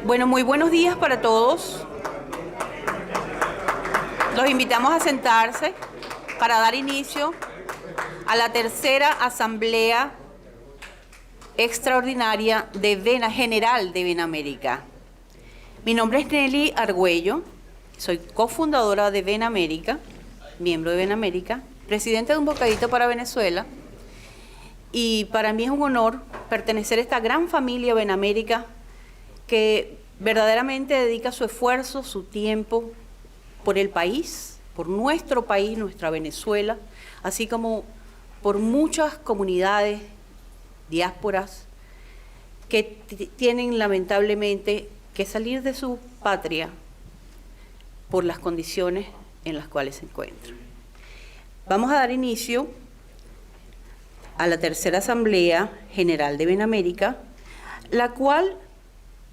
Bueno, muy buenos días para todos. Los invitamos a sentarse para dar inicio a la tercera Asamblea Extraordinaria General de Benamérica. Mi nombre es Nelly Argüello, soy cofundadora de Benamérica, miembro de Benamérica, presidente de Un Bocadito para Venezuela, y para mí es un honor pertenecer a esta gran familia Benamérica que verdaderamente dedica su esfuerzo, su tiempo por el país, por nuestro país, nuestra Venezuela, así como por muchas comunidades, diásporas, que tienen lamentablemente que salir de su patria por las condiciones en las cuales se encuentran. Vamos a dar inicio a la tercera Asamblea General de Benamérica, la cual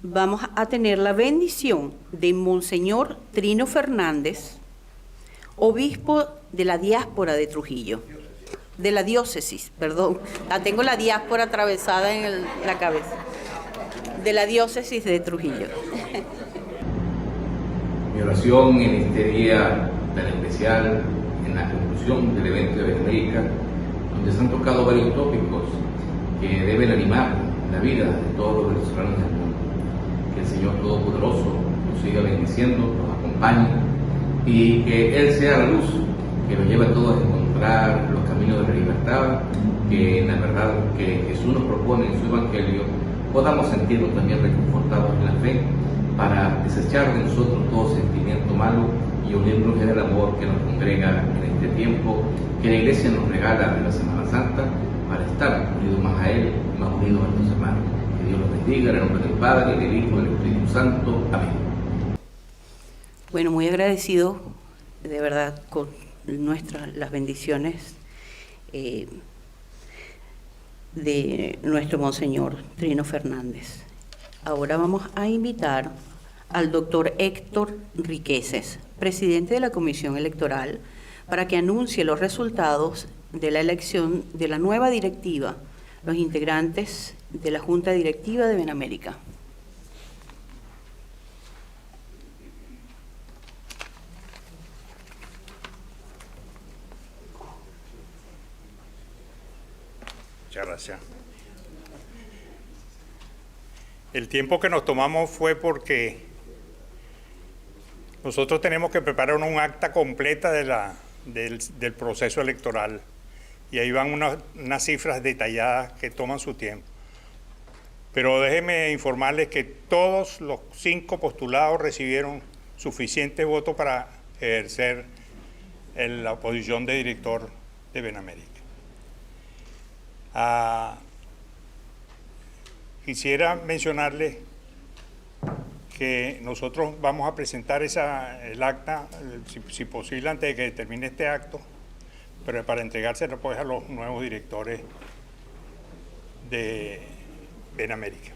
vamos a tener la bendición de Monseñor Trino Fernández, obispo de la diáspora de Trujillo, de la diócesis, perdón, tengo la diáspora atravesada en la cabeza, de la diócesis de Trujillo. Mi oración en este día tan especial, en la conclusión del evento de Benamérica, donde se han tocado varios tópicos que deben animar la vida de todos los venezolanos del mundo. Que el Señor Todopoderoso nos siga bendiciendo, nos acompañe y que Él sea la luz que nos lleve a todos a encontrar los caminos de la libertad, que en la verdad que Jesús nos propone en su Evangelio podamos sentirnos también reconfortados en la fe para desechar de nosotros todo sentimiento malo y unirnos en el amor que nos congrega en este tiempo que la Iglesia nos regala de la Semana Santa para estar unidos más a Él y más unidos a nuestros hermanos. Que Dios los bendiga en el nombre del Padre, del Hijo y del Espíritu Santo. Amén. Bueno, muy agradecido de verdad con las bendiciones de nuestro Monseñor Trino Fernández. Ahora vamos a invitar al doctor Héctor Riqueses, presidente de la Comisión Electoral, para que anuncie los resultados de la elección de la nueva directiva, los integrantes de la Junta Directiva de Benamérica. Muchas gracias. El tiempo que nos tomamos fue porque nosotros tenemos que preparar un acta completa del proceso electoral y ahí van unas cifras detalladas que toman su tiempo. Pero déjenme informarles que todos los 5 postulados recibieron suficientes votos para ejercer la posición de director de Benamérica. Quisiera mencionarles que nosotros vamos a presentar el acta, si posible, antes de que termine este acto, pero para entregárselo pues a los nuevos directores de Benamérica.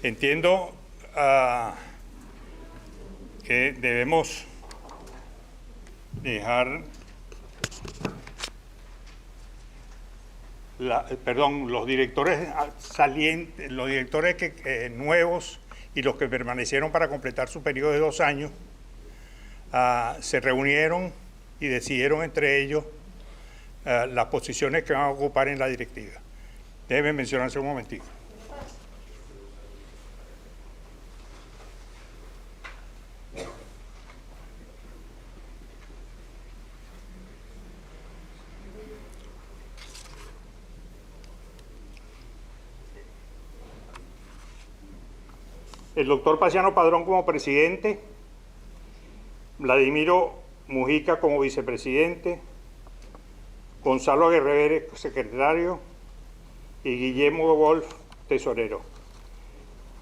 Entiendo que debemos dejar los directores salientes, los directores nuevos y los que permanecieron para completar su periodo de 2 años, se reunieron y decidieron entre ellos las posiciones que van a ocupar en la directiva. Déjenme mencionarse un momentito. El doctor Paciano Padrón como presidente, Vladimiro Mujica como vicepresidente, Gonzalo Guerrero secretario y Guillermo Wolf tesorero.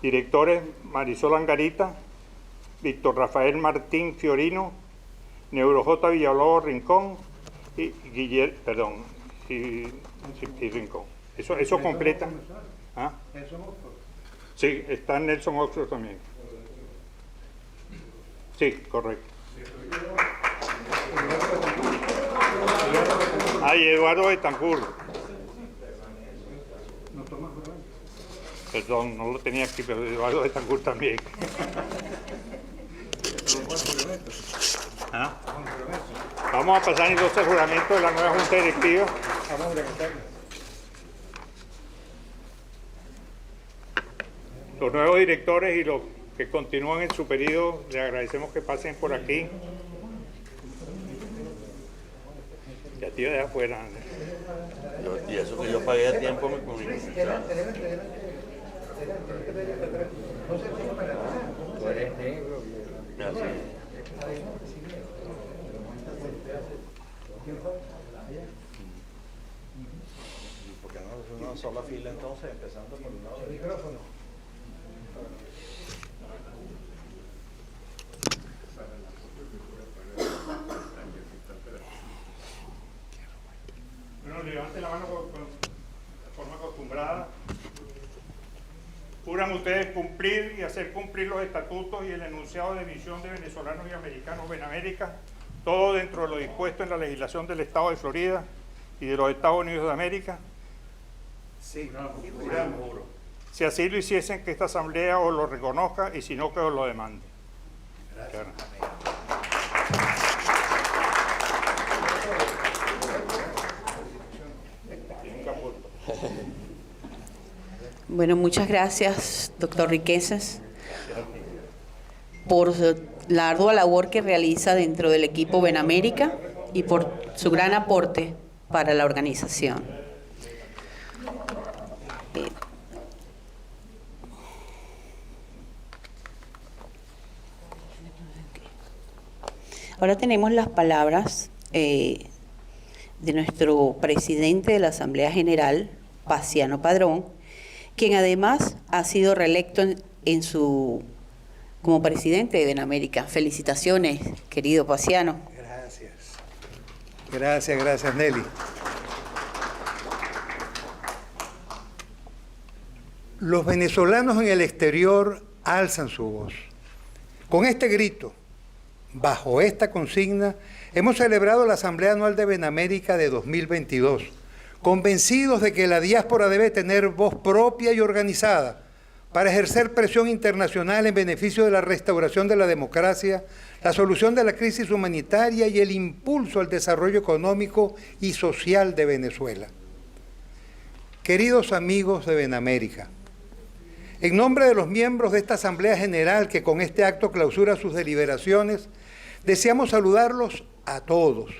Directores: Marisol Angarita, Víctor Rafael Martín Fiorino, Neuro J. Villalobos Rincón y Rincón. Eso completa. ¿Ah? Sí, está Nelson Oxford también. Sí, correcto. Eduardo Betancourt. Perdón, no lo tenía aquí, pero Eduardo Betancourt también. ¿Ah? Vamos a pasar entonces el juramento de la nueva Junta Directiva. Los nuevos directores y los que continúan en su periodo, les agradecemos que pasen por aquí. Ya tío, de afuera. Y eso que yo pagué a tiempo me conviene. Tú eres negro. Así. ¿Por qué no es una sola fila entonces, empezando por un lado del micrófono? Bueno, levante la mano de forma acostumbrada. Juran ustedes cumplir y hacer cumplir los estatutos y el enunciado de misión de venezolanos y americanos Benamérica, todo dentro de lo dispuesto en la legislación del Estado de Florida y de los Estados Unidos de América. Sí, Juro. Si así lo hiciesen, que esta asamblea os lo reconozca y si no, que os lo demande. Gracias. Bueno, muchas gracias, doctor Riquezas, por la ardua labor que realiza dentro del equipo Benamérica y por su gran aporte para la organización. Ahora tenemos las palabras de nuestro presidente de la Asamblea General, Paciano Padrón, quien además ha sido reelecto como presidente de Benamérica. Felicitaciones, querido Paciano. Gracias. Gracias, Nelly. Los venezolanos en el exterior alzan su voz. Con este grito, bajo esta consigna, hemos celebrado la Asamblea Anual de Benamérica de 2022, convencidos de que la diáspora debe tener voz propia y organizada para ejercer presión internacional en beneficio de la restauración de la democracia, la solución de la crisis humanitaria y el impulso al desarrollo económico y social de Venezuela. Queridos amigos de Benamérica, en nombre de los miembros de esta Asamblea General que con este acto clausura sus deliberaciones, deseamos saludarlos a todos,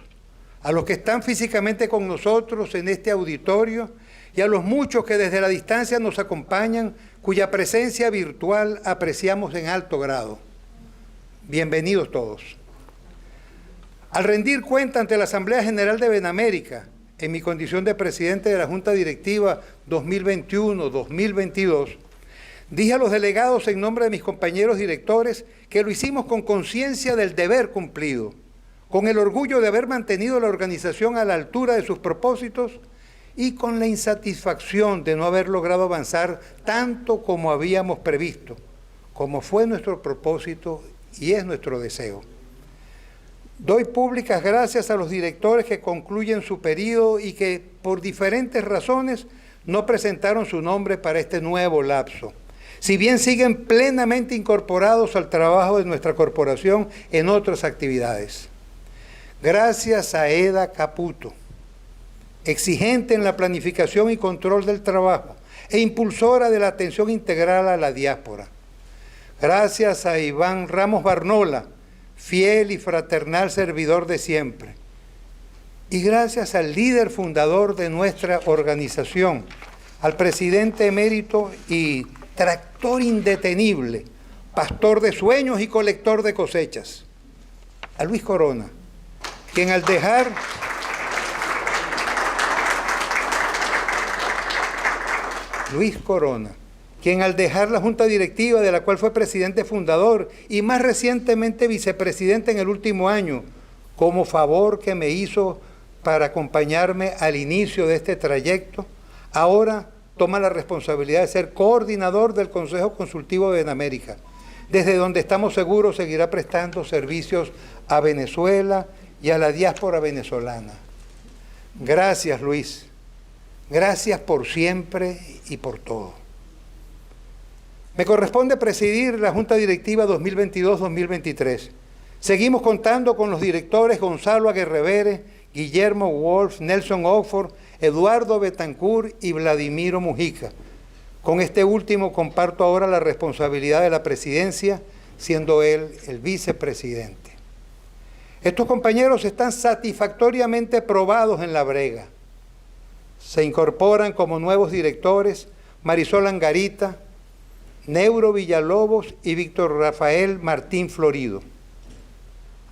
a los que están físicamente con nosotros en este auditorio y a los muchos que desde la distancia nos acompañan, cuya presencia virtual apreciamos en alto grado. Bienvenidos todos. Al rendir cuenta ante la Asamblea General de Benamérica, en mi condición de presidente de la Junta Directiva 2021-2022, dije a los delegados en nombre de mis compañeros directores que lo hicimos con conciencia del deber cumplido, con el orgullo de haber mantenido la organización a la altura de sus propósitos y con la insatisfacción de no haber logrado avanzar tanto como habíamos previsto, como fue nuestro propósito y es nuestro deseo. Doy públicas gracias a los directores que concluyen su periodo y que por diferentes razones no presentaron su nombre para este nuevo lapso, si bien siguen plenamente incorporados al trabajo de nuestra corporación en otras actividades. Gracias a Eda Caputo, exigente en la planificación y control del trabajo e impulsora de la atención integral a la diáspora. Gracias a Iván Ramos Barnola, fiel y fraternal servidor de siempre. Y gracias al líder fundador de nuestra organización, al presidente emérito y tractor indetenible, pastor de sueños y colector de cosechas, a Luis Corona, quien al dejar la Junta Directiva, de la cual fue presidente fundador y más recientemente vicepresidente en el último año, como favor que me hizo para acompañarme al inicio de este trayecto, ahora toma la responsabilidad de ser coordinador del Consejo Consultivo de Benamérica, desde donde estamos seguros seguirá prestando servicios a Venezuela y a la diáspora venezolana. Gracias, Luis. Gracias por siempre y por todo. Me corresponde presidir la Junta Directiva 2022-2023. Seguimos contando con los directores Gonzalo Aguerrevere, Guillermo Wolf, Nelson Oxford, Eduardo Betancourt y Vladimiro Mujica. Con este último comparto ahora la responsabilidad de la presidencia, siendo él el vicepresidente. Estos compañeros están satisfactoriamente probados en la brega. Se incorporan como nuevos directores Marisol Angarita, Neuro Villalobos y Víctor Rafael Martín Florido.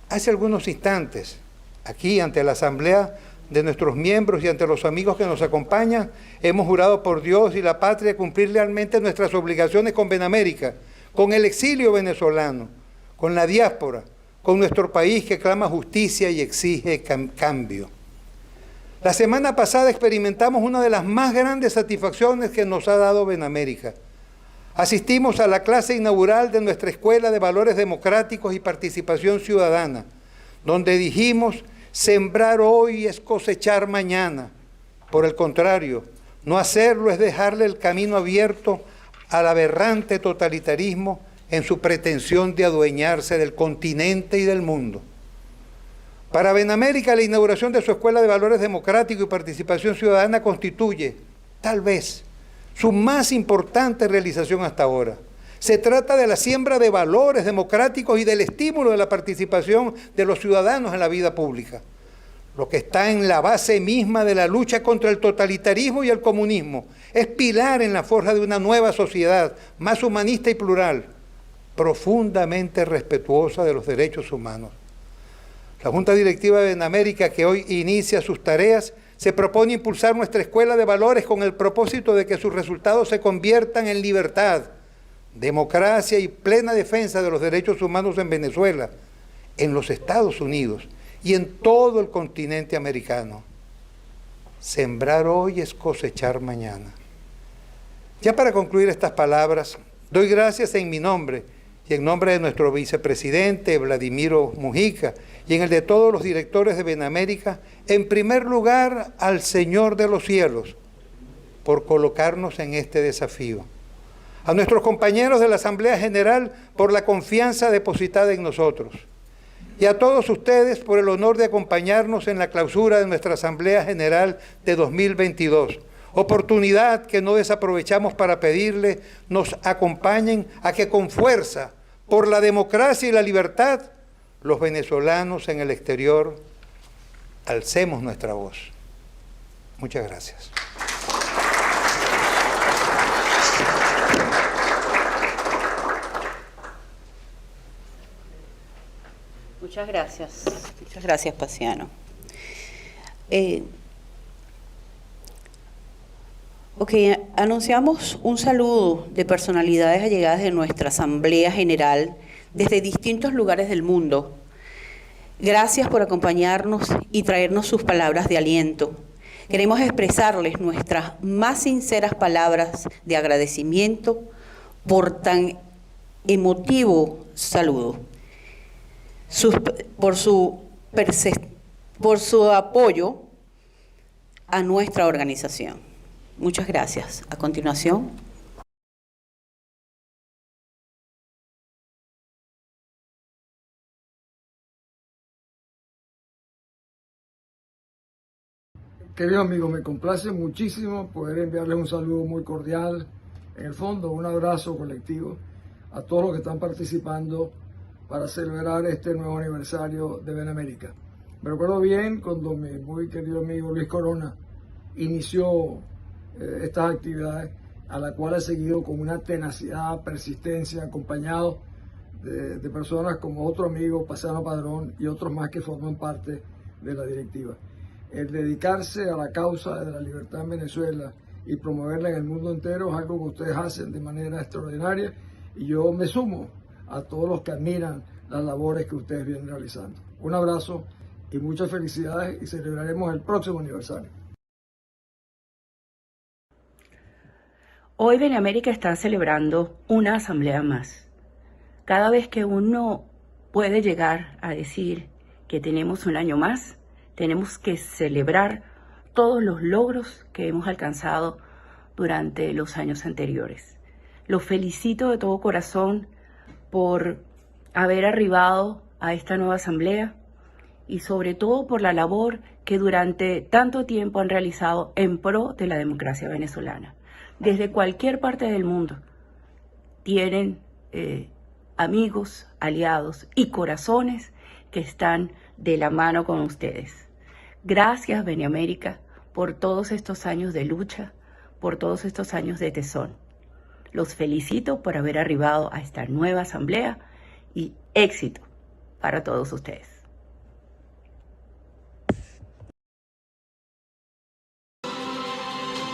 Hace algunos instantes, aquí ante la asamblea de nuestros miembros y ante los amigos que nos acompañan, hemos jurado por Dios y la patria cumplir lealmente nuestras obligaciones con Benamérica, con el exilio venezolano, con la diáspora, con nuestro país que clama justicia y exige cambio. La semana pasada experimentamos una de las más grandes satisfacciones que nos ha dado Benamérica. Asistimos a la clase inaugural de nuestra Escuela de Valores Democráticos y Participación Ciudadana, donde dijimos: sembrar hoy es cosechar mañana. Por el contrario, no hacerlo es dejarle el camino abierto al aberrante totalitarismo en su pretensión de adueñarse del continente y del mundo. Para Benamérica, la inauguración de su Escuela de Valores Democráticos y Participación Ciudadana constituye, tal vez, su más importante realización hasta ahora. Se trata de la siembra de valores democráticos y del estímulo de la participación de los ciudadanos en la vida pública, lo que está en la base misma de la lucha contra el totalitarismo y el comunismo. Es pilar en la forja de una nueva sociedad más humanista y plural, profundamente respetuosa de los derechos humanos. La Junta Directiva de Benamérica, que hoy inicia sus tareas, se propone impulsar nuestra Escuela de Valores con el propósito de que sus resultados se conviertan en libertad, democracia y plena defensa de los derechos humanos en Venezuela, en los Estados Unidos y en todo el continente americano. Sembrar hoy es cosechar mañana. Ya para concluir estas palabras, doy gracias en mi nombre y en nombre de nuestro vicepresidente Vladimiro Mujica y en el de todos los directores de Benamérica, en primer lugar al Señor de los cielos, por colocarnos en este desafío. A nuestros compañeros de la Asamblea General por la confianza depositada en nosotros. Y a todos ustedes por el honor de acompañarnos en la clausura de nuestra Asamblea General de 2022. Oportunidad que no desaprovechamos para pedirle nos acompañen a que con fuerza, por la democracia y la libertad, los venezolanos en el exterior alcemos nuestra voz. Muchas gracias. Muchas gracias, Paciano. Anunciamos un saludo de personalidades allegadas de nuestra Asamblea General desde distintos lugares del mundo. Gracias por acompañarnos y traernos sus palabras de aliento. Queremos expresarles nuestras más sinceras palabras de agradecimiento por tan emotivo saludo, por su apoyo a nuestra organización. Muchas gracias. A continuación. Queridos amigos, me complace muchísimo poder enviarles un saludo muy cordial, en el fondo un abrazo colectivo a todos los que están participando para celebrar este nuevo aniversario de Benamérica. Me recuerdo bien cuando mi muy querido amigo Luis Corona inició estas actividades, a la cual he seguido con una tenacidad, persistencia, acompañado de personas como otro amigo, Paciano Padrón, y otros más que forman parte de la directiva. El dedicarse a la causa de la libertad en Venezuela y promoverla en el mundo entero es algo que ustedes hacen de manera extraordinaria, y yo me sumo a todos los que admiran las labores que ustedes vienen realizando. Un abrazo y muchas felicidades, y celebraremos el próximo aniversario. Hoy Benamérica está celebrando una asamblea más. Cada vez que uno puede llegar a decir que tenemos un año más, tenemos que celebrar todos los logros que hemos alcanzado durante los años anteriores. Los felicito de todo corazón por haber arribado a esta nueva asamblea y sobre todo por la labor que durante tanto tiempo han realizado en pro de la democracia venezolana. Desde cualquier parte del mundo tienen amigos, aliados y corazones que están de la mano con ustedes. Gracias, Benemérika, por todos estos años de lucha, por todos estos años de tesón. Los felicito por haber arribado a esta nueva asamblea y éxito para todos ustedes.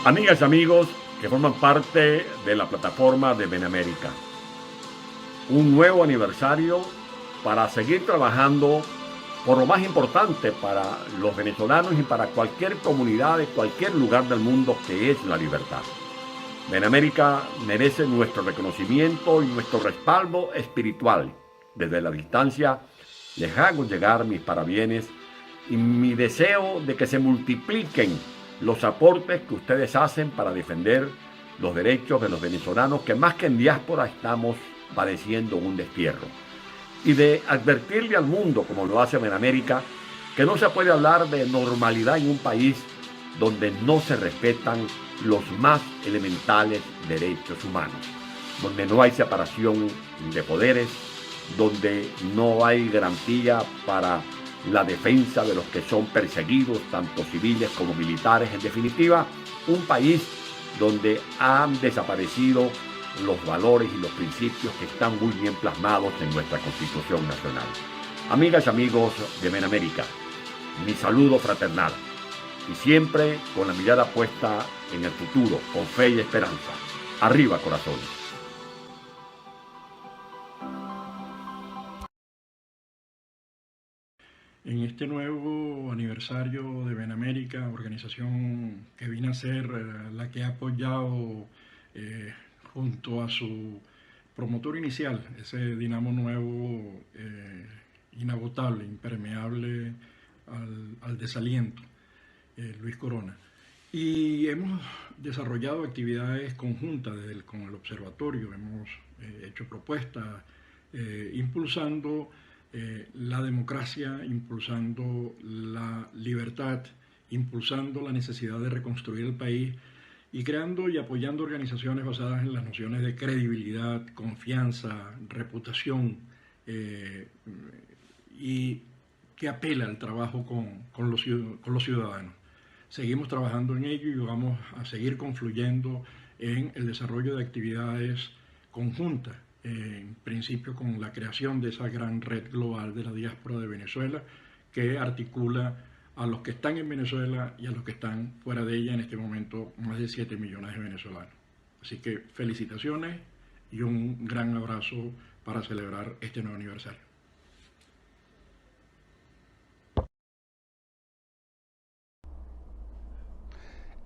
Amigas y amigos que forman parte de la plataforma de Benemérika, un nuevo aniversario para seguir trabajando por lo más importante para los venezolanos y para cualquier comunidad de cualquier lugar del mundo, que es la libertad. Benemérika merece nuestro reconocimiento y nuestro respaldo espiritual. Desde la distancia les hago llegar mis parabienes y mi deseo de que se multipliquen los aportes que ustedes hacen para defender los derechos de los venezolanos que más que en diáspora estamos padeciendo un destierro. Y de advertirle al mundo, como lo hace Benemérika, que no se puede hablar de normalidad en un país donde no se respetan los más elementales derechos humanos, donde no hay separación de poderes, donde no hay garantía para la defensa de los que son perseguidos, tanto civiles como militares. En definitiva, un país donde han desaparecido los valores y los principios que están muy bien plasmados en nuestra Constitución Nacional. Amigas y amigos de Benemérika, mi saludo fraternal y siempre con la mirada puesta en el futuro, con fe y esperanza. Arriba, corazones. En este nuevo aniversario de Benemérika, organización que viene a ser la que ha apoyado junto a su promotor inicial, ese Dinamo Nuevo inagotable, impermeable al desaliento, Luis Corona. Y hemos desarrollado actividades conjuntas con el observatorio, hemos hecho propuestas impulsando la democracia, impulsando la libertad, impulsando la necesidad de reconstruir el país y creando y apoyando organizaciones basadas en las nociones de credibilidad, confianza, reputación y que apela al trabajo con los ciudadanos. Seguimos trabajando en ello y vamos a seguir confluyendo en el desarrollo de actividades conjuntas, en principio con la creación de esa gran red global de la diáspora de Venezuela que articula a los que están en Venezuela y a los que están fuera de ella, en este momento más de 7 millones de venezolanos. Así que felicitaciones y un gran abrazo para celebrar este nuevo aniversario.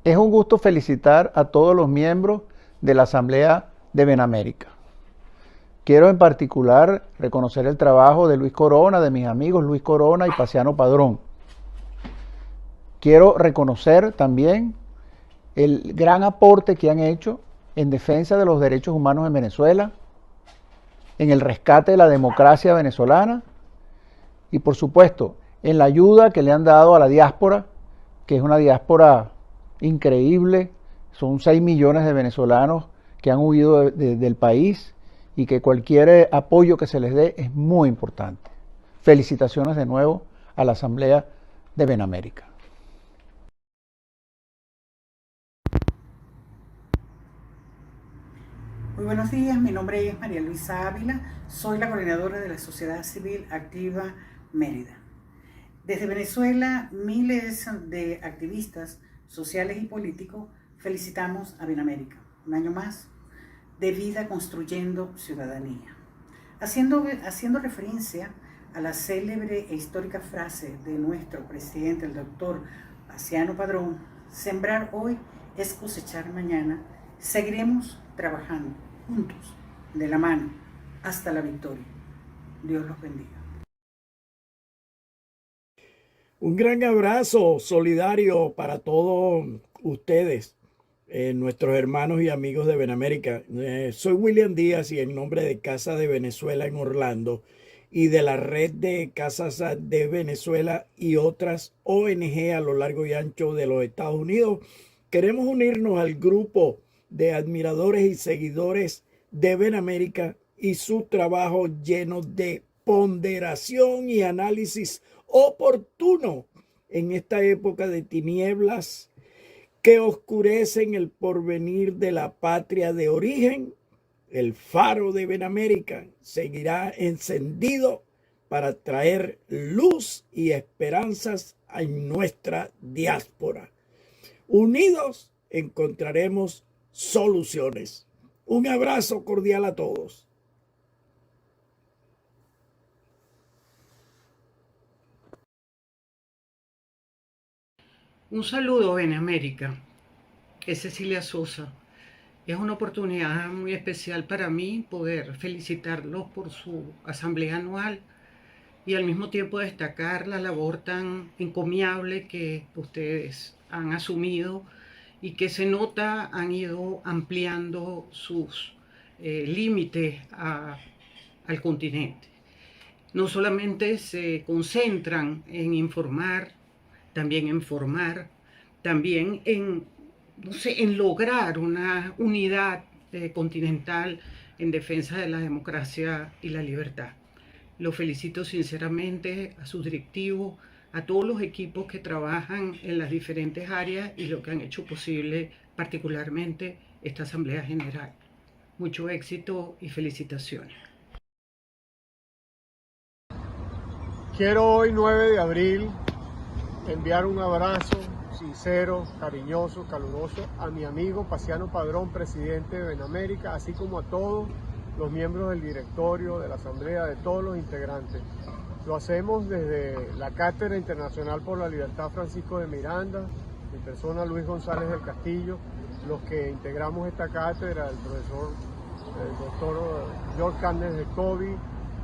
Es un gusto felicitar a todos los miembros de la Asamblea de Benemérika. Quiero en particular reconocer el trabajo de Luis Corona, de mis amigos Luis Corona y Paciano Padrón. Quiero reconocer también el gran aporte que han hecho en defensa de los derechos humanos en Venezuela, en el rescate de la democracia venezolana y, por supuesto, en la ayuda que le han dado a la diáspora, que es una diáspora increíble. Son 6 millones de venezolanos que han huido del país y que cualquier apoyo que se les dé es muy importante. Felicitaciones de nuevo a la Asamblea de Benemérika. Muy buenos días, mi nombre es María Luisa Ávila, soy la coordinadora de la Sociedad Civil Activa Mérida. Desde Venezuela, miles de activistas sociales y políticos felicitamos a Benemérika, un año más de vida construyendo ciudadanía. Haciendo referencia a la célebre e histórica frase de nuestro presidente, el doctor Paciano Padrón, sembrar hoy es cosechar mañana, seguiremos trabajando juntos, de la mano, hasta la victoria. Dios los bendiga. Un gran abrazo solidario para todos ustedes nuestros hermanos y amigos de Benamérica. Soy William Díaz y en nombre de Casa de Venezuela en Orlando y de la red de Casas de Venezuela y otras ONG a lo largo y ancho de los Estados Unidos, queremos unirnos al grupo de admiradores y seguidores de Benamérica y su trabajo lleno de ponderación y análisis oportuno en esta época de tinieblas que oscurecen el porvenir de la patria de origen. El faro de Benamérica seguirá encendido para traer luz y esperanzas a nuestra diáspora. Unidos encontraremos soluciones. Un abrazo cordial a todos. Un saludo, Benamérica. Es Cecilia Sosa. Es una oportunidad muy especial para mí poder felicitarlos por su asamblea anual y al mismo tiempo destacar la labor tan encomiable que ustedes han asumido y que se nota han ido ampliando sus límites al continente. No solamente se concentran en informar, también en formar, también en lograr una unidad continental en defensa de la democracia y la libertad. Lo felicito sinceramente a sus directivos, a todos los equipos que trabajan en las diferentes áreas y lo que han hecho posible particularmente esta Asamblea General. Mucho éxito y felicitaciones. Quiero hoy, 9 de abril, enviar un abrazo sincero, cariñoso, caluroso a mi amigo Paciano Padrón, presidente de Benamérica, así como a todos los miembros del directorio, de la asamblea, de todos los integrantes. Lo hacemos desde la Cátedra Internacional por la Libertad Francisco de Miranda, mi persona Luis González del Castillo, los que integramos esta cátedra, el profesor, el doctor George Carnes de Kobe,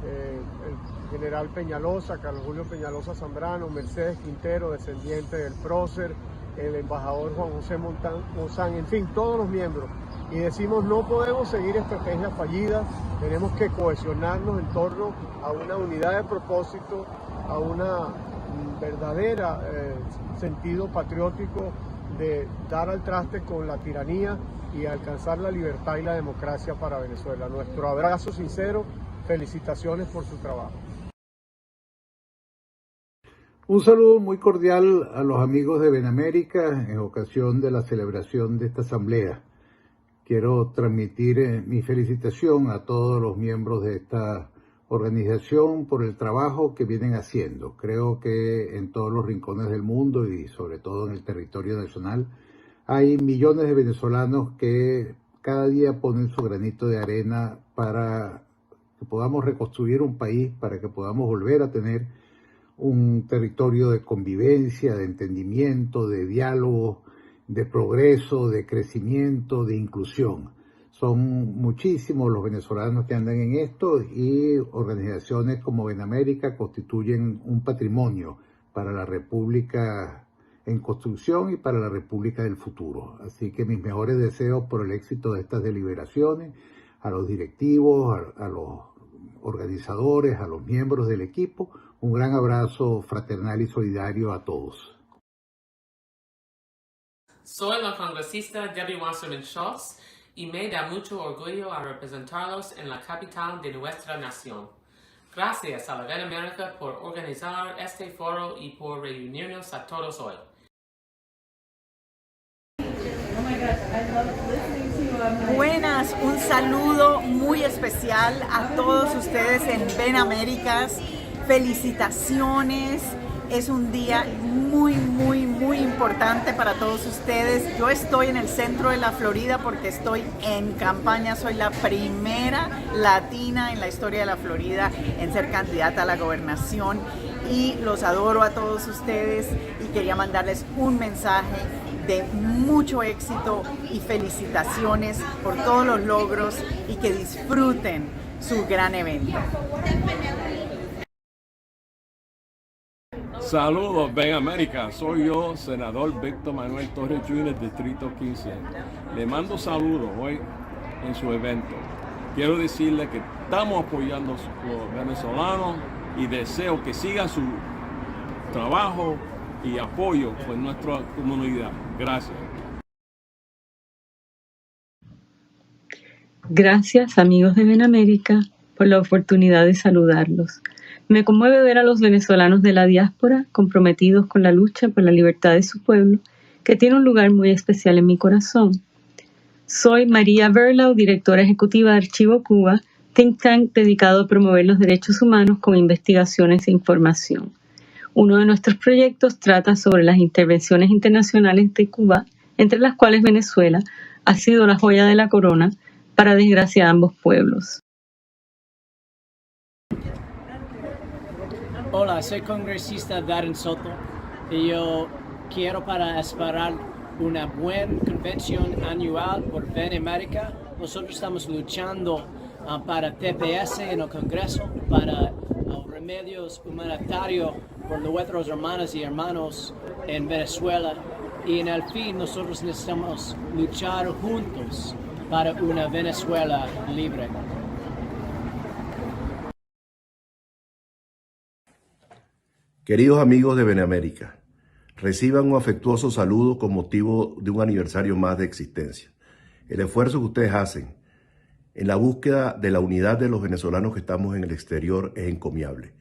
el general Peñalosa, Carlos Julio Peñalosa Zambrano, Mercedes Quintero, descendiente del prócer, el embajador Juan José Monzán, en fin, todos los miembros. Y decimos, no podemos seguir estrategias fallidas, tenemos que cohesionarnos en torno a una unidad de propósito, a una verdadera sentido patriótico de dar al traste con la tiranía y alcanzar la libertad y la democracia para Venezuela. Nuestro abrazo sincero, felicitaciones por su trabajo. Un saludo muy cordial a los amigos de Benamérica en ocasión de la celebración de esta asamblea. Quiero transmitir mi felicitación a todos los miembros de esta organización por el trabajo que vienen haciendo. Creo que en todos los rincones del mundo y sobre todo en el territorio nacional hay millones de venezolanos que cada día ponen su granito de arena para que podamos reconstruir un país, para que podamos volver a tener un territorio de convivencia, de entendimiento, de diálogo, de progreso, de crecimiento, de inclusión. Son muchísimos los venezolanos que andan en esto y organizaciones como Benamérica constituyen un patrimonio para la República en construcción y para la República del futuro. Así que mis mejores deseos por el éxito de estas deliberaciones, a los directivos, a los organizadores, a los miembros del equipo, un gran abrazo fraternal y solidario a todos. Soy la congresista Debbie Wasserman Schultz y me da mucho orgullo a representarlos en la capital de nuestra nación. Gracias a la Benamérica por organizar este foro y por reunirnos a todos hoy. Buenas, un saludo muy especial a todos ustedes en Benaméricas. Felicitaciones, es un día muy importante para todos ustedes. Yo estoy en el centro de la Florida porque estoy en campaña, soy la primera latina en la historia de la Florida en ser candidata a la gobernación y los adoro a todos ustedes y quería mandarles un mensaje de mucho éxito y felicitaciones por todos los logros y que disfruten su gran evento. Saludos, Ven América. Soy yo, senador Víctor Manuel Torres Jr., Distrito 15. Le mando saludos hoy en su evento. Quiero decirle que estamos apoyando a los venezolanos y deseo que siga su trabajo y apoyo por nuestra comunidad. Gracias. Gracias, amigos de Ven América, por la oportunidad de saludarlos. Me conmueve ver a los venezolanos de la diáspora comprometidos con la lucha por la libertad de su pueblo, que tiene un lugar muy especial en mi corazón. Soy María Berlau, directora ejecutiva de Archivo Cuba, think tank dedicado a promover los derechos humanos con investigaciones e información. Uno de nuestros proyectos trata sobre las intervenciones internacionales de Cuba, entre las cuales Venezuela ha sido la joya de la corona para desgracia de ambos pueblos. Hola, soy congresista Darren Soto y yo quiero para esperar una buena convención anual por Ven América. Nosotros estamos luchando para TPS en el Congreso, para remedios humanitarios por nuestros hermanos y hermanos en Venezuela. Y en el fin nosotros necesitamos luchar juntos para una Venezuela libre. Queridos amigos de Ven América, reciban un afectuoso saludo con motivo de un aniversario más de existencia. El esfuerzo que ustedes hacen en la búsqueda de la unidad de los venezolanos que estamos en el exterior es encomiable.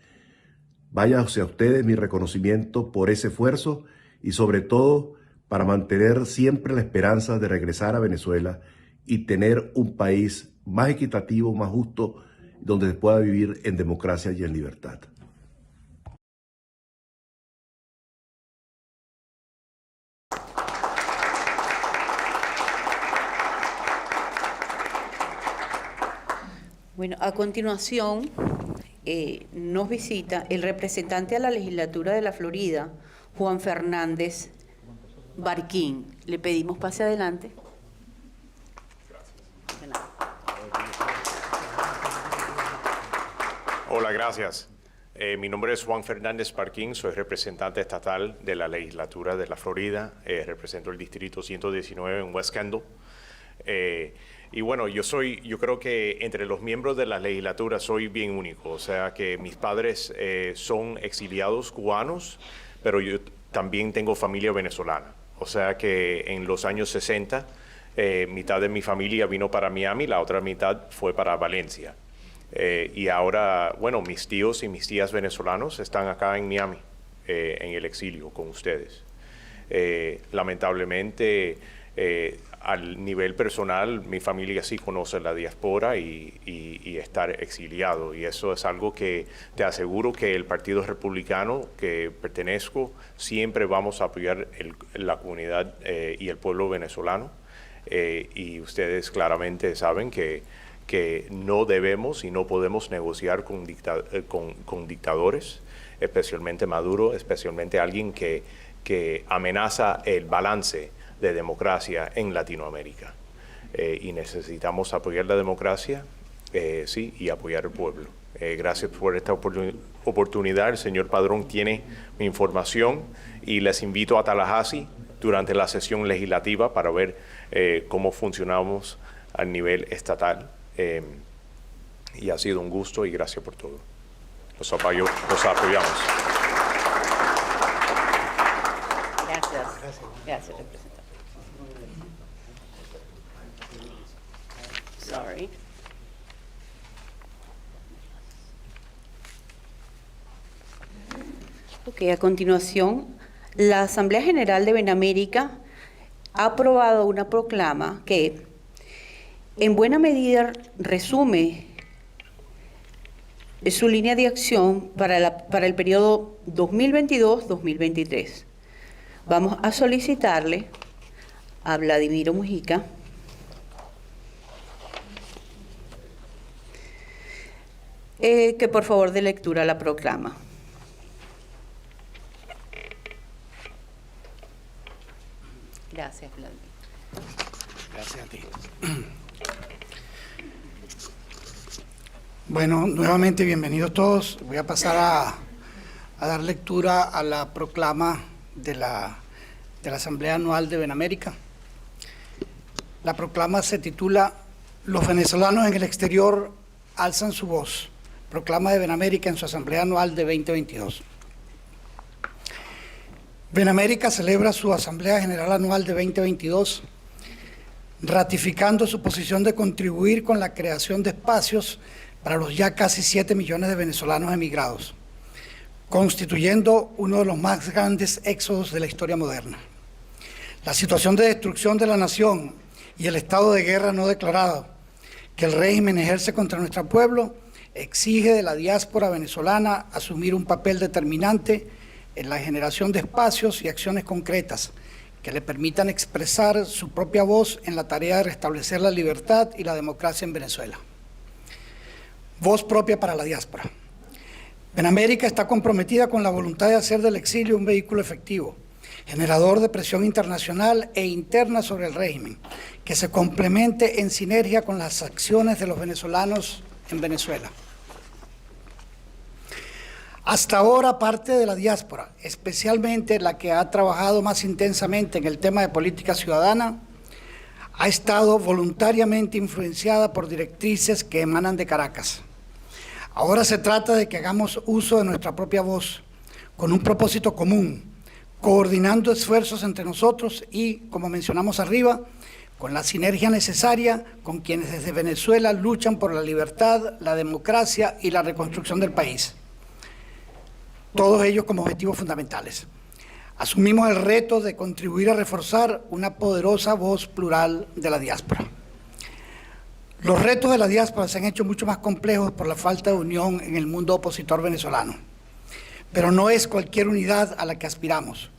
Vaya hacia ustedes mi reconocimiento por ese esfuerzo y sobre todo para mantener siempre la esperanza de regresar a Venezuela y tener un país más equitativo, más justo, donde se pueda vivir en democracia y en libertad. Bueno, a continuación nos visita el representante a la legislatura de la Florida, Juan Fernández Barquín. Le pedimos pase adelante. Hola, gracias. Mi nombre es Juan Fernández Barquín, soy representante estatal de la legislatura de la Florida, represento el distrito 119 en West Kendall. Y bueno, yo creo que entre los miembros de la legislatura soy bien único, o sea que mis padres son exiliados cubanos, pero yo también tengo familia venezolana. O sea que en los años 60, mitad de mi familia vino para Miami, la otra mitad fue para Valencia. Y ahora, bueno, mis tíos y mis tías venezolanos están acá en Miami, en el exilio con ustedes. Lamentablemente, al nivel personal, mi familia sí conoce la diáspora y estar exiliado. Y eso es algo que te aseguro que el Partido Republicano que pertenezco siempre vamos a apoyar la comunidad y el pueblo venezolano. Y ustedes claramente saben que no debemos y no podemos negociar con dictadores, especialmente Maduro, especialmente alguien que amenaza el balance de democracia en Latinoamérica. Y necesitamos apoyar la democracia, sí, y apoyar al pueblo. Gracias por esta oportunidad. El señor Padrón tiene mi información y les invito a Tallahassee durante la sesión legislativa para ver cómo funcionamos a nivel estatal. Y ha sido un gusto y gracias por todo. Los apoyamos. Gracias, representante. Sorry. Ok, a continuación, la Asamblea General de Ven América ha aprobado una proclama que en buena medida resume su línea de acción para el periodo 2022-2023. Vamos a solicitarle a Vladimiro Mujica que por favor dé lectura a la proclama. Gracias, Vladimiro. Gracias a ti. Bueno, nuevamente bienvenidos todos. Voy a pasar a dar lectura a la proclama de la Asamblea Anual de Benamérica. La proclama se titula Los venezolanos en el exterior alzan su voz. Proclama de Benamérica en su Asamblea Anual de 2022. Benamérica celebra su Asamblea General Anual de 2022, ratificando su posición de contribuir con la creación de espacios para los ya casi 7 millones de venezolanos emigrados, constituyendo uno de los más grandes éxodos de la historia moderna. La situación de destrucción de la nación y el estado de guerra no declarado que el régimen ejerce contra nuestro pueblo exige de la diáspora venezolana asumir un papel determinante en la generación de espacios y acciones concretas que le permitan expresar su propia voz en la tarea de restablecer la libertad y la democracia en Venezuela. Voz propia para la diáspora. Benamérica está comprometida con la voluntad de hacer del exilio un vehículo efectivo, generador de presión internacional e interna sobre el régimen, que se complemente en sinergia con las acciones de los venezolanos en Venezuela. Hasta ahora, parte de la diáspora, especialmente la que ha trabajado más intensamente en el tema de política ciudadana, ha estado voluntariamente influenciada por directrices que emanan de Caracas. Ahora se trata de que hagamos uso de nuestra propia voz, con un propósito común, coordinando esfuerzos entre nosotros y, como mencionamos arriba, con la sinergia necesaria con quienes desde Venezuela luchan por la libertad, la democracia y la reconstrucción del país. Todos ellos como objetivos fundamentales. Asumimos el reto de contribuir a reforzar una poderosa voz plural de la diáspora. Los retos de la diáspora se han hecho mucho más complejos por la falta de unión en el mundo opositor venezolano. Pero no es cualquier unidad a la que aspiramos.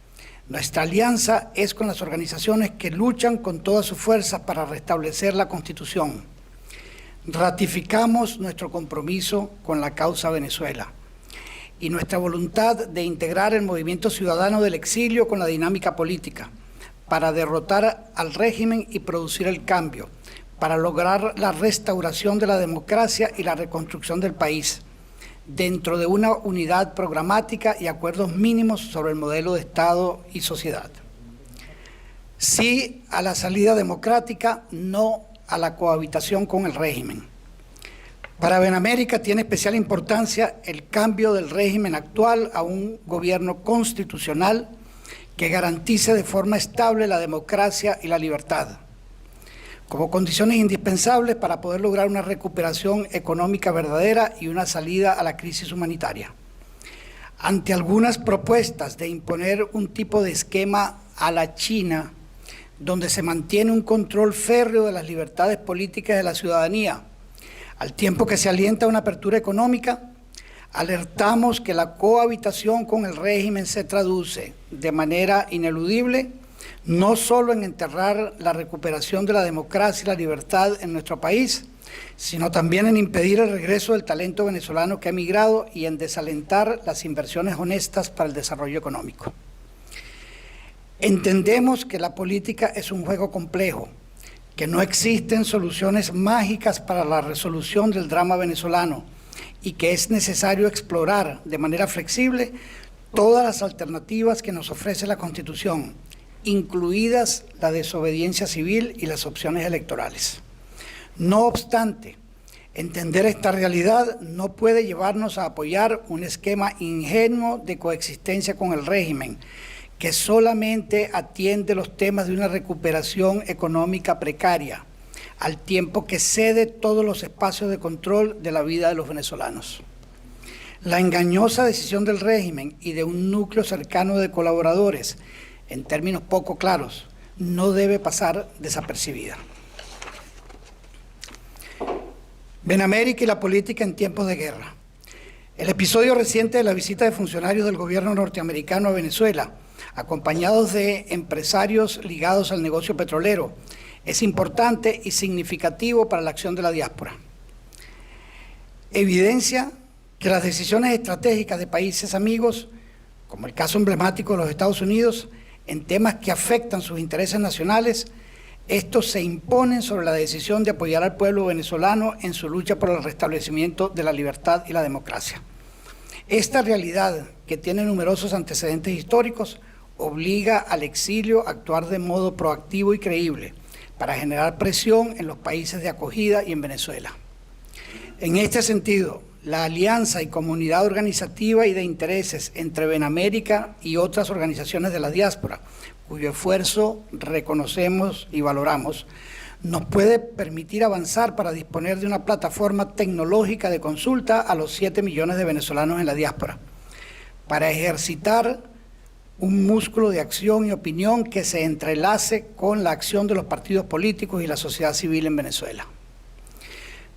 Nuestra alianza es con las organizaciones que luchan con todas sus fuerzas para restablecer la Constitución. Ratificamos nuestro compromiso con la causa Venezuela y nuestra voluntad de integrar el movimiento ciudadano del exilio con la dinámica política para derrotar al régimen y producir el cambio, para lograr la restauración de la democracia y la reconstrucción del país, dentro de una unidad programática y acuerdos mínimos sobre el modelo de Estado y sociedad. Sí a la salida democrática, no a la cohabitación con el régimen. Para Benamérica tiene especial importancia el cambio del régimen actual a un gobierno constitucional que garantice de forma estable la democracia y la libertad, como condiciones indispensables para poder lograr una recuperación económica verdadera y una salida a la crisis humanitaria. Ante algunas propuestas de imponer un tipo de esquema a la China, donde se mantiene un control férreo de las libertades políticas de la ciudadanía, al tiempo que se alienta una apertura económica, alertamos que la cohabitación con el régimen se traduce de manera ineludible no solo en enterrar la recuperación de la democracia y la libertad en nuestro país, sino también en impedir el regreso del talento venezolano que ha emigrado y en desalentar las inversiones honestas para el desarrollo económico. Entendemos que la política es un juego complejo, que no existen soluciones mágicas para la resolución del drama venezolano y que es necesario explorar de manera flexible todas las alternativas que nos ofrece la Constitución, incluidas la desobediencia civil y las opciones electorales. No obstante, entender esta realidad no puede llevarnos a apoyar un esquema ingenuo de coexistencia con el régimen, que solamente atiende los temas de una recuperación económica precaria, al tiempo que cede todos los espacios de control de la vida de los venezolanos. La engañosa decisión del régimen y de un núcleo cercano de colaboradores, en términos poco claros, no debe pasar desapercibida. Benamérica y la política en tiempos de guerra. El episodio reciente de la visita de funcionarios del gobierno norteamericano a Venezuela, acompañados de empresarios ligados al negocio petrolero, es importante y significativo para la acción de la diáspora. Evidencia que las decisiones estratégicas de países amigos, como el caso emblemático de los Estados Unidos, en temas que afectan sus intereses nacionales, estos se imponen sobre la decisión de apoyar al pueblo venezolano en su lucha por el restablecimiento de la libertad y la democracia. Esta realidad, que tiene numerosos antecedentes históricos, obliga al exilio a actuar de modo proactivo y creíble para generar presión en los países de acogida y en Venezuela. En este sentido, la alianza y comunidad organizativa y de intereses entre Benamérica y otras organizaciones de la diáspora, cuyo esfuerzo reconocemos y valoramos, nos puede permitir avanzar para disponer de una plataforma tecnológica de consulta a los 7 millones de venezolanos en la diáspora, para ejercitar un músculo de acción y opinión que se entrelace con la acción de los partidos políticos y la sociedad civil en Venezuela.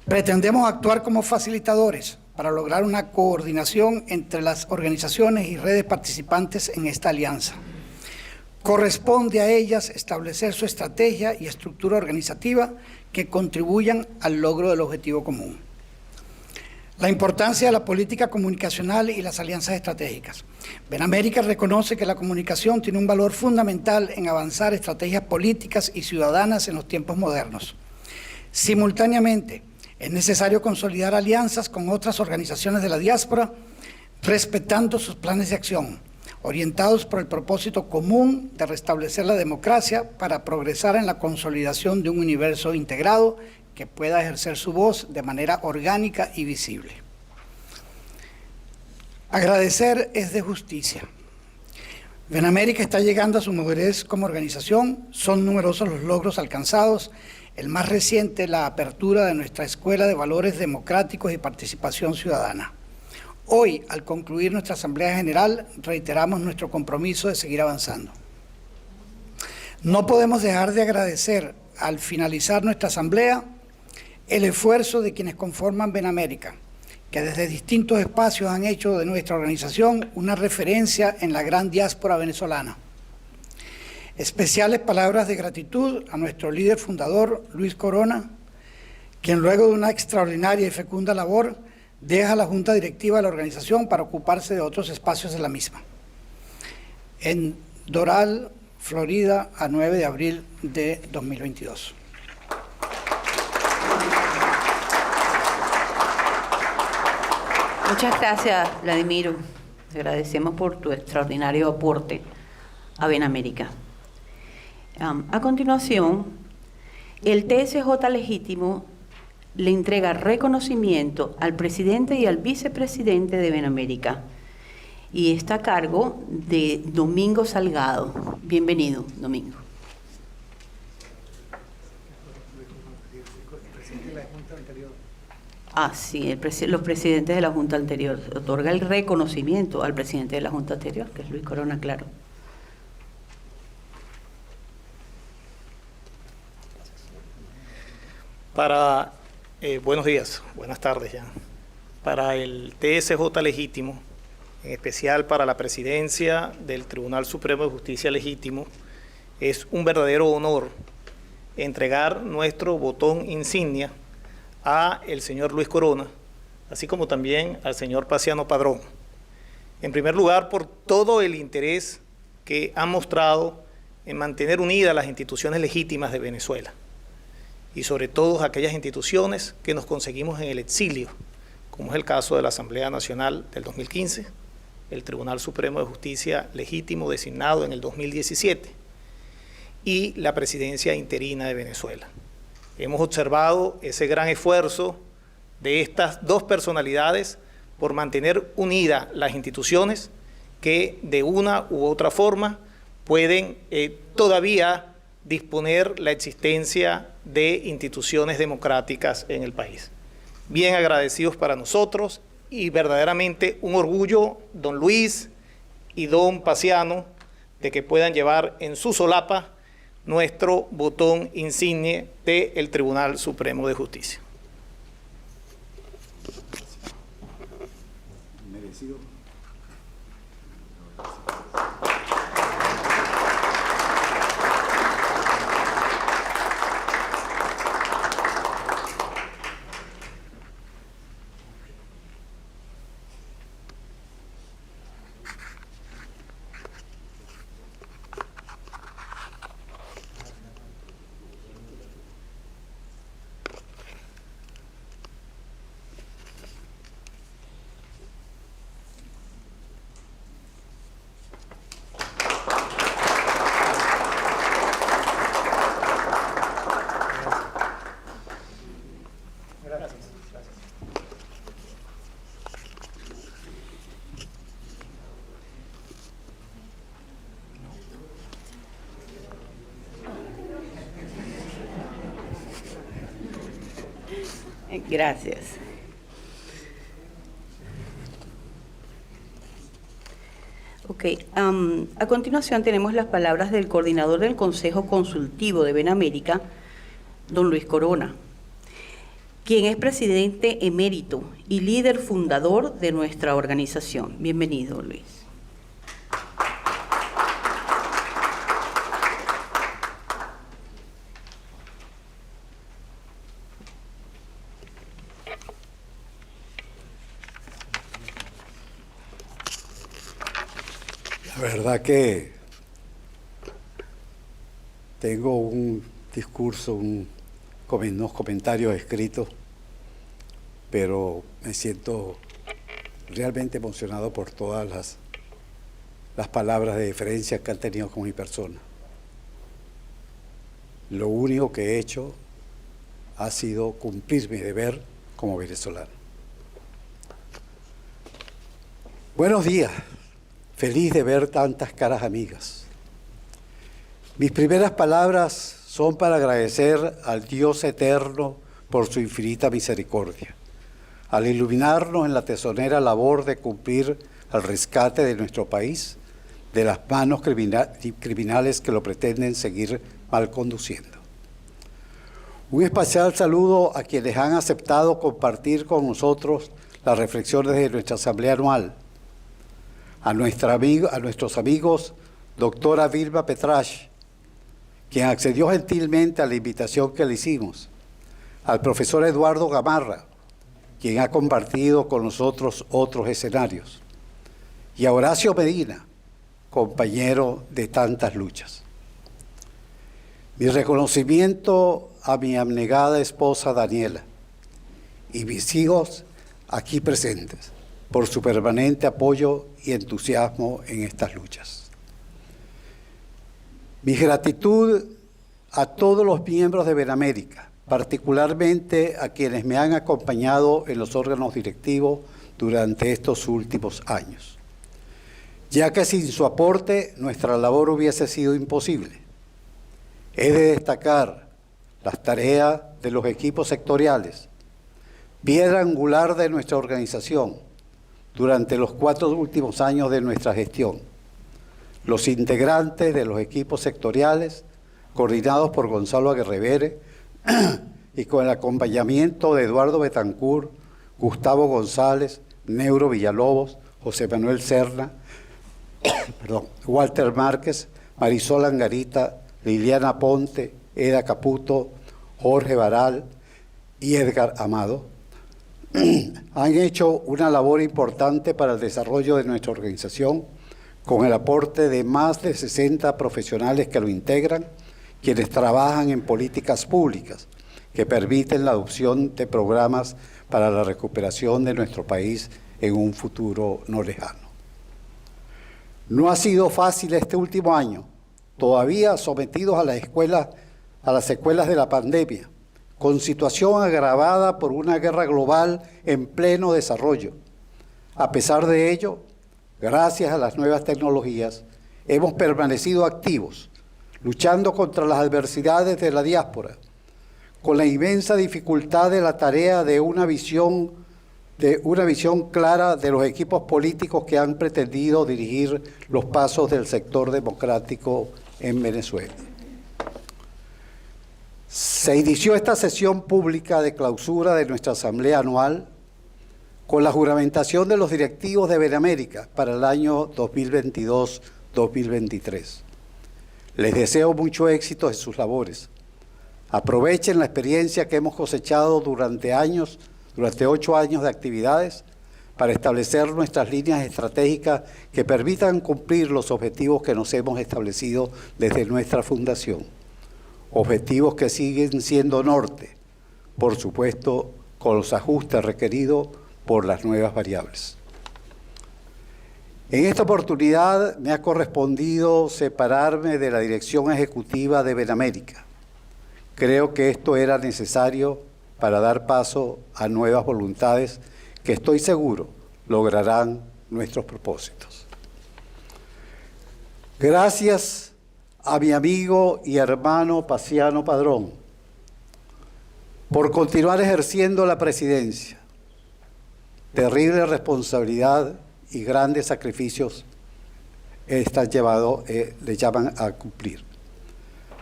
Pretendemos actuar como facilitadores para lograr una coordinación entre las organizaciones y redes participantes en esta alianza. Corresponde a ellas establecer su estrategia y estructura organizativa que contribuyan al logro del objetivo común. La importancia de la política comunicacional y las alianzas estratégicas. Benamérica reconoce que la comunicación tiene un valor fundamental en avanzar estrategias políticas y ciudadanas en los tiempos modernos. Simultáneamente, es necesario consolidar alianzas con otras organizaciones de la diáspora, respetando sus planes de acción, orientados por el propósito común de restablecer la democracia para progresar en la consolidación de un universo integrado que pueda ejercer su voz de manera orgánica y visible. Agradecer es de justicia. Benamérica está llegando a su madurez como organización, son numerosos los logros alcanzados, el más reciente, la apertura de nuestra Escuela de Valores Democráticos y Participación Ciudadana. Hoy, al concluir nuestra Asamblea General, reiteramos nuestro compromiso de seguir avanzando. No podemos dejar de agradecer, al finalizar nuestra Asamblea, el esfuerzo de quienes conforman Benamérica, que desde distintos espacios han hecho de nuestra organización una referencia en la gran diáspora venezolana. Especiales palabras de gratitud a nuestro líder fundador, Luis Corona, quien luego de una extraordinaria y fecunda labor deja la Junta Directiva de la organización para ocuparse de otros espacios de la misma. En Doral, Florida, a 9 de abril de 2022. Muchas gracias, Vladimiro. Te agradecemos por tu extraordinario aporte a Benamérica. A continuación, el TSJ legítimo le entrega reconocimiento al presidente y al vicepresidente de Benamérica y está a cargo de Domingo Salgado. Bienvenido, Domingo. Sí, los presidentes de la Junta anterior. Otorga el reconocimiento al presidente de la Junta anterior, que es Luis Corona, claro. Buenos días, buenas tardes ya. Para el TSJ legítimo, en especial para la presidencia del Tribunal Supremo de Justicia legítimo, es un verdadero honor entregar nuestro botón insignia a el señor Luis Corona, así como también al señor Paciano Padrón. En primer lugar, por todo el interés que han mostrado en mantener unidas las instituciones legítimas de Venezuela, y sobre todo aquellas instituciones que nos conseguimos en el exilio, como es el caso de la Asamblea Nacional del 2015, el Tribunal Supremo de Justicia legítimo designado en el 2017 y la presidencia interina de Venezuela. Hemos observado ese gran esfuerzo de estas dos personalidades por mantener unidas las instituciones que de una u otra forma pueden todavía disponer la existencia de instituciones democráticas en el país. Bien agradecidos para nosotros y verdaderamente un orgullo, don Luis y don Paciano, de que puedan llevar en su solapa nuestro botón insigne del Tribunal Supremo de Justicia. Merecido. Gracias. Ok, a continuación tenemos las palabras del coordinador del Consejo Consultivo de Benamérica, don Luis Corona, quien es presidente emérito y líder fundador de nuestra organización. Bienvenido, Luis. La verdad que tengo un discurso, unos comentarios escritos, pero me siento realmente emocionado por todas las palabras de deferencia que han tenido con mi persona. Lo único que he hecho ha sido cumplir mi deber como venezolano. Buenos días. Feliz de ver tantas caras amigas. Mis primeras palabras son para agradecer al Dios eterno por su infinita misericordia, al iluminarnos en la tesonera labor de cumplir el rescate de nuestro país de las manos criminales que lo pretenden seguir mal conduciendo. Un especial saludo a quienes han aceptado compartir con nosotros las reflexiones de nuestra asamblea anual, a nuestros amigos doctora Vilma Petrash, quien accedió gentilmente a la invitación que le hicimos, al profesor Eduardo Gamarra, quien ha compartido con nosotros otros escenarios, y a Horacio Medina, compañero de tantas luchas. Mi reconocimiento a mi abnegada esposa Daniela y mis hijos aquí presentes por su permanente apoyo y entusiasmo en estas luchas. Mi gratitud a todos los miembros de Benamérica, particularmente a quienes me han acompañado en los órganos directivos durante estos últimos años, ya que sin su aporte nuestra labor hubiese sido imposible. He de destacar las tareas de los equipos sectoriales, piedra angular de nuestra organización, durante los 4 últimos años de nuestra gestión, los integrantes de los equipos sectoriales, coordinados por Gonzalo Aguerrevere y con el acompañamiento de Eduardo Betancourt, Gustavo González, Neuro Villalobos, José Manuel Serna, Walter Márquez, Marisol Angarita, Liliana Ponte, Eda Caputo, Jorge Baral y Edgar Amado, han hecho una labor importante para el desarrollo de nuestra organización, con el aporte de más de 60 profesionales que lo integran, quienes trabajan en políticas públicas que permiten la adopción de programas para la recuperación de nuestro país en un futuro no lejano. No ha sido fácil este último año, todavía sometidos a las secuelas de la pandemia, con situación agravada por una guerra global en pleno desarrollo. A pesar de ello, gracias a las nuevas tecnologías, hemos permanecido activos, luchando contra las adversidades de la diáspora, con la inmensa dificultad de la tarea de una visión clara de los equipos políticos que han pretendido dirigir los pasos del sector democrático en Venezuela. Se inició esta sesión pública de clausura de nuestra asamblea anual con la juramentación de los directivos de Benamérica para el año 2022-2023. Les deseo mucho éxito en sus labores. Aprovechen la experiencia que hemos cosechado durante 8 años de actividades para establecer nuestras líneas estratégicas que permitan cumplir los objetivos que nos hemos establecido desde nuestra fundación. Objetivos que siguen siendo norte, por supuesto, con los ajustes requeridos por las nuevas variables. En esta oportunidad me ha correspondido separarme de la dirección ejecutiva de Benamérica. Creo que esto era necesario para dar paso a nuevas voluntades que estoy seguro lograrán nuestros propósitos. Gracias a mi amigo y hermano Pasiano Padrón, por continuar ejerciendo la presidencia. Terrible responsabilidad y grandes sacrificios le llaman a cumplir.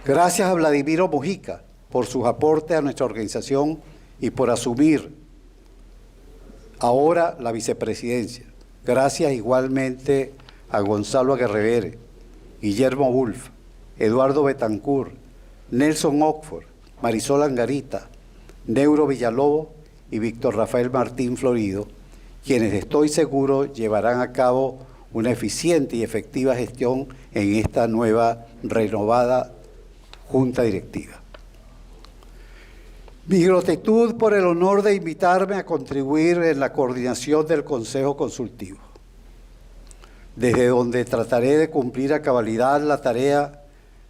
Gracias a Vladimiro Mujica por sus aportes a nuestra organización y por asumir ahora la vicepresidencia. Gracias igualmente a Gonzalo Aguerrevere, Guillermo Wolf, Eduardo Betancourt, Nelson Oxford, Marisol Angarita, Neuro Villalobos y Víctor Rafael Martín Florido, quienes estoy seguro llevarán a cabo una eficiente y efectiva gestión en esta nueva, renovada Junta Directiva. Mi gratitud por el honor de invitarme a contribuir en la coordinación del Consejo Consultivo, desde donde trataré de cumplir a cabalidad la tarea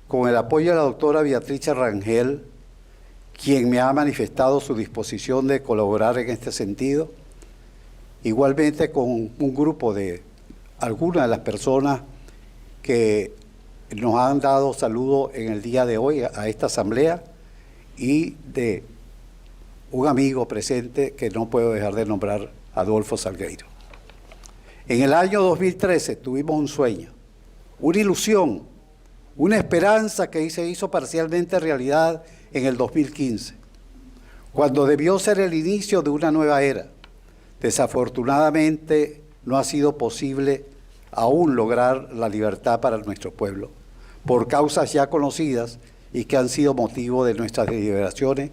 con el apoyo de la doctora Beatriz Rangel, quien me ha manifestado su disposición de colaborar en este sentido, igualmente con un grupo de algunas de las personas que nos han dado saludo en el día de hoy a esta asamblea y de un amigo presente que no puedo dejar de nombrar, Adolfo Salgueiro. En el año 2013 tuvimos un sueño, una ilusión, una esperanza que se hizo parcialmente realidad en el 2015, cuando debió ser el inicio de una nueva era. Desafortunadamente no ha sido posible aún lograr la libertad para nuestro pueblo, por causas ya conocidas y que han sido motivo de nuestras deliberaciones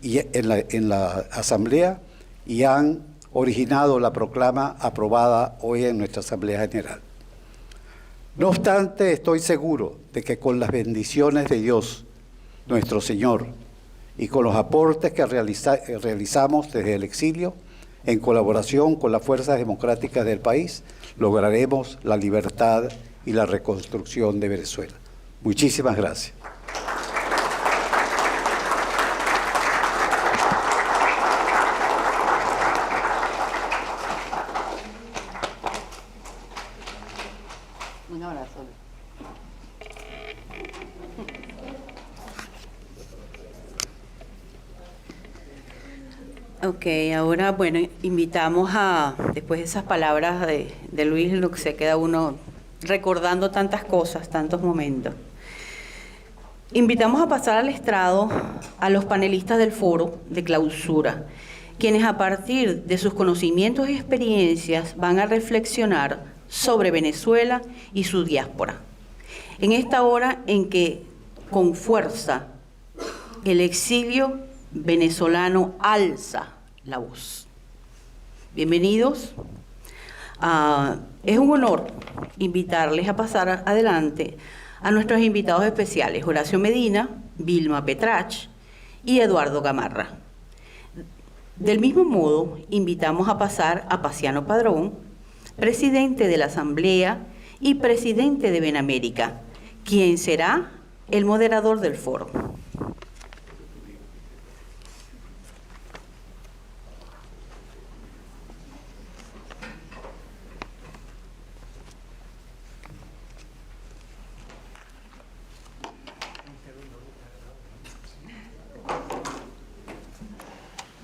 y en la Asamblea y han originado la proclama aprobada hoy en nuestra Asamblea General. No obstante, estoy seguro de que con las bendiciones de Dios, nuestro Señor, y con los aportes que realizamos desde el exilio, en colaboración con las fuerzas democráticas del país, lograremos la libertad y la reconstrucción de Venezuela. Muchísimas gracias. Un abrazo. Ok, ahora, bueno, invitamos después de esas palabras de Luis, lo que se queda uno recordando tantas cosas, tantos momentos. Invitamos a pasar al estrado a los panelistas del foro de clausura, quienes a partir de sus conocimientos y experiencias van a reflexionar sobre Venezuela y su diáspora. En esta hora en que, con fuerza, el exilio venezolano alza la voz. Bienvenidos. Es un honor invitarles a pasar adelante a nuestros invitados especiales, Horacio Medina, Vilma Petrach y Eduardo Gamarra. Del mismo modo, invitamos a pasar a Pasiano Padrón, presidente de la Asamblea y presidente de Benamérica, quien será el moderador del foro.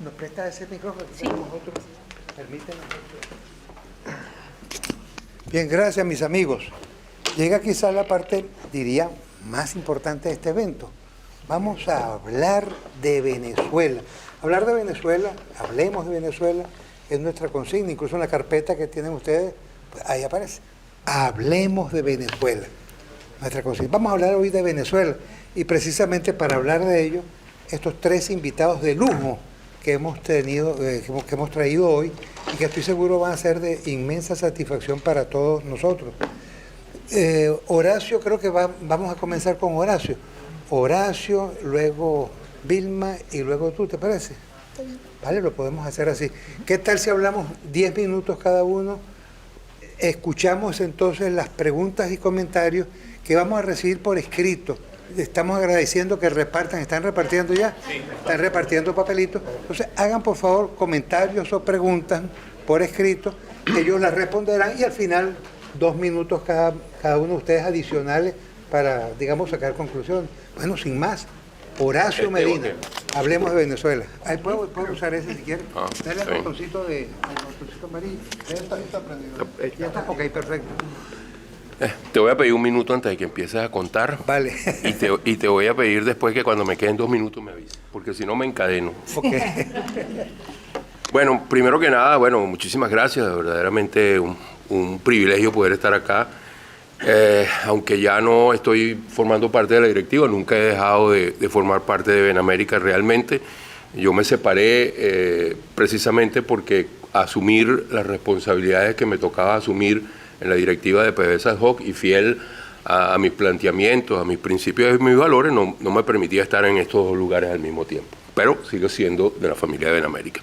¿Nos presta ese micrófono? Sí. Permítanme. Bien, gracias mis amigos. Llega quizá la parte, diría, más importante de este evento. Vamos a hablar de Venezuela. Hablar de Venezuela, hablemos de Venezuela, es nuestra consigna, incluso en la carpeta que tienen ustedes, pues ahí aparece. Hablemos de Venezuela, nuestra consigna. Vamos a hablar hoy de Venezuela y precisamente para hablar de ello, estos tres invitados de lujo que hemos tenido, que hemos traído hoy y que estoy seguro van a ser de inmensa satisfacción para todos nosotros. Horacio, creo que vamos a comenzar con Horacio. Horacio, luego Vilma y luego tú, ¿te parece? Vale, lo podemos hacer así. ¿Qué tal si hablamos 10 minutos cada uno? Escuchamos entonces las preguntas y comentarios que vamos a recibir por escrito. Estamos agradeciendo que repartan, ¿están repartiendo ya? Sí. Están repartiendo papelitos. Entonces, hagan por favor comentarios o preguntas por escrito, ellos las responderán y al final 2 minutos cada uno de ustedes adicionales para, digamos, sacar conclusiones. Bueno, sin más, Horacio Medina. Hablemos de Venezuela. ¿Puedo usar ese si quieres? Dale al sí. botoncito amarillo. Está prendido. Ya está, ok, perfecto. Te voy a pedir un minuto antes de que empieces a contar. Vale. Y te voy a pedir después que cuando me queden 2 minutos me avises, porque si no me encadeno. Ok. Bueno, primero que nada, bueno, muchísimas gracias. Verdaderamente un privilegio poder estar acá. Aunque ya no estoy formando parte de la directiva, nunca he dejado de formar parte de BenAmérica realmente. Yo me separé precisamente porque asumir las responsabilidades que me tocaba asumir en la directiva de PDVSA ad hoc y fiel a mis planteamientos, a mis principios y mis valores, no me permitía estar en estos 2 lugares al mismo tiempo. Pero sigo siendo de la familia de BenAmérica.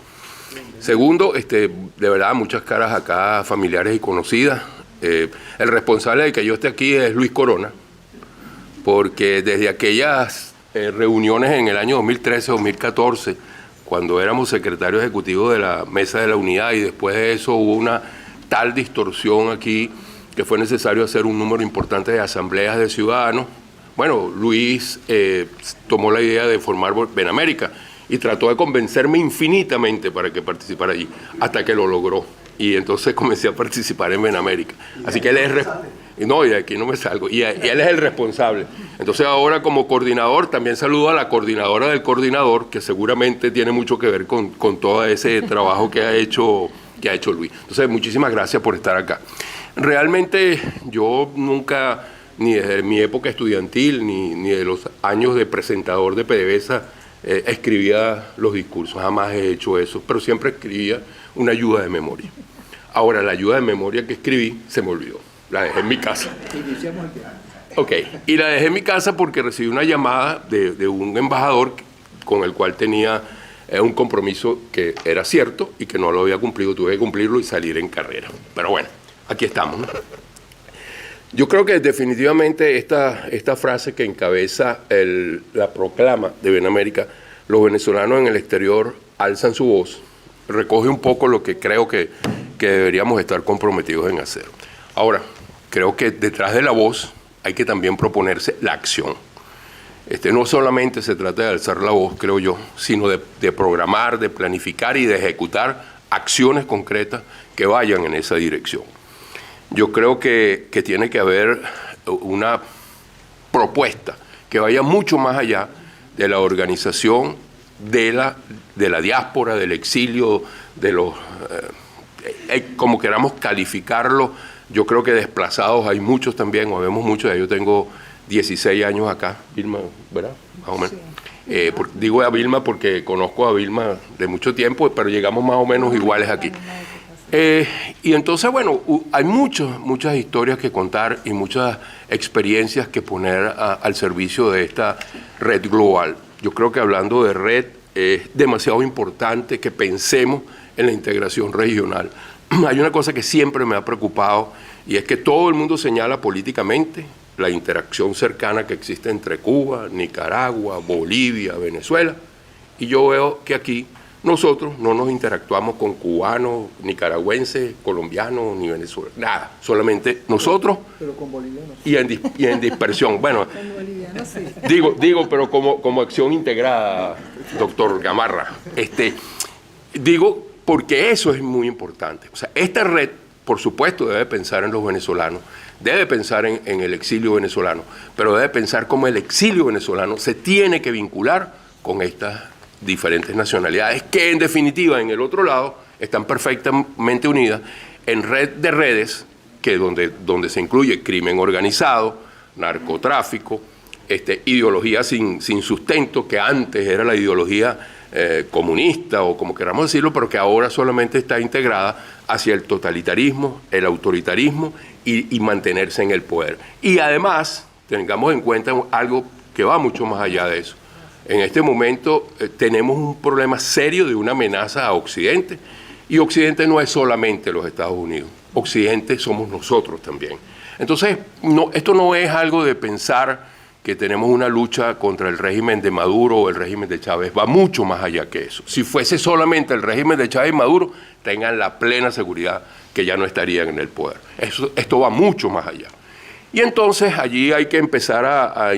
Segundo, de verdad, muchas caras acá familiares y conocidas. El responsable de que yo esté aquí es Luis Corona, porque desde aquellas reuniones en el año 2013-2014, cuando éramos secretarios ejecutivos de la Mesa de la Unidad, y después de eso hubo una tal distorsión aquí que fue necesario hacer un número importante de asambleas de ciudadanos. Bueno, Luis tomó la idea de formar BenAmérica y trató de convencerme infinitamente para que participara allí, hasta que lo logró. Y entonces comencé a participar en BenAmérica. Así que él es... No, y de aquí no me salgo. Y él es el responsable. Entonces ahora como coordinador, también saludo a la coordinadora del coordinador, que seguramente tiene mucho que ver con todo ese trabajo que ha hecho Luis. Entonces, muchísimas gracias por estar acá. Realmente yo nunca, ni desde mi época estudiantil, ni de los años de presentador de PDVSA, escribía los discursos. Jamás he hecho eso, pero siempre escribía una ayuda de memoria. Ahora, la ayuda de memoria que escribí se me olvidó. La dejé en mi casa. Ok, y la dejé en mi casa porque recibí una llamada de un embajador con el cual tenía un compromiso que era cierto y que no lo había cumplido. Tuve que cumplirlo y salir en carrera. Pero bueno, aquí estamos, ¿no? Yo creo que definitivamente esta frase que encabeza la proclama de BenAmérica, los venezolanos en el exterior alzan su voz, recoge un poco lo que creo que deberíamos estar comprometidos en hacer. Ahora, creo que detrás de la voz hay que también proponerse la acción. No solamente se trata de alzar la voz, creo yo, sino de programar, de planificar y de ejecutar acciones concretas que vayan en esa dirección. Yo creo que tiene que haber una propuesta que vaya mucho más allá de la organización de la diáspora, del exilio, de los, como queramos calificarlo. Yo creo que desplazados hay muchos también, o vemos muchos. Yo tengo 16 años acá, Vilma, ¿verdad? Más o menos. Sí. Digo a Vilma porque conozco a Vilma de mucho tiempo, pero llegamos más o menos iguales aquí. Y entonces, bueno, hay muchas historias que contar y muchas experiencias que poner al servicio de esta red global. Yo creo que hablando de red es demasiado importante que pensemos en la integración regional. Hay una cosa que siempre me ha preocupado y es que todo el mundo señala políticamente la interacción cercana que existe entre Cuba, Nicaragua, Bolivia, Venezuela, y yo veo que aquí nosotros no nos interactuamos con cubanos, nicaragüenses, colombianos, ni venezolanos, nada, solamente nosotros. Pero con bolivianos. Y en dispersión. Bueno, sí. digo, pero como acción integrada, doctor Gamarra. Digo, porque eso es muy importante. O sea, esta red, por supuesto, debe pensar en los venezolanos, debe pensar en el exilio venezolano, pero debe pensar cómo el exilio venezolano se tiene que vincular con estas diferentes nacionalidades, que en definitiva, en el otro lado, están perfectamente unidas en red de redes, que donde se incluye crimen organizado, narcotráfico, ideología sin sustento, que antes era la ideología comunista o como queramos decirlo, pero que ahora solamente está integrada hacia el totalitarismo, el autoritarismo y mantenerse en el poder. Y además, tengamos en cuenta algo que va mucho más allá de eso. En este momento tenemos un problema serio de una amenaza a Occidente, y Occidente no es solamente los Estados Unidos, Occidente somos nosotros también. Entonces, esto no es algo de pensar que tenemos una lucha contra el régimen de Maduro o el régimen de Chávez, va mucho más allá que eso. Si fuese solamente el régimen de Chávez y Maduro, tengan la plena seguridad que ya no estarían en el poder. Esto va mucho más allá. Y entonces allí hay que empezar a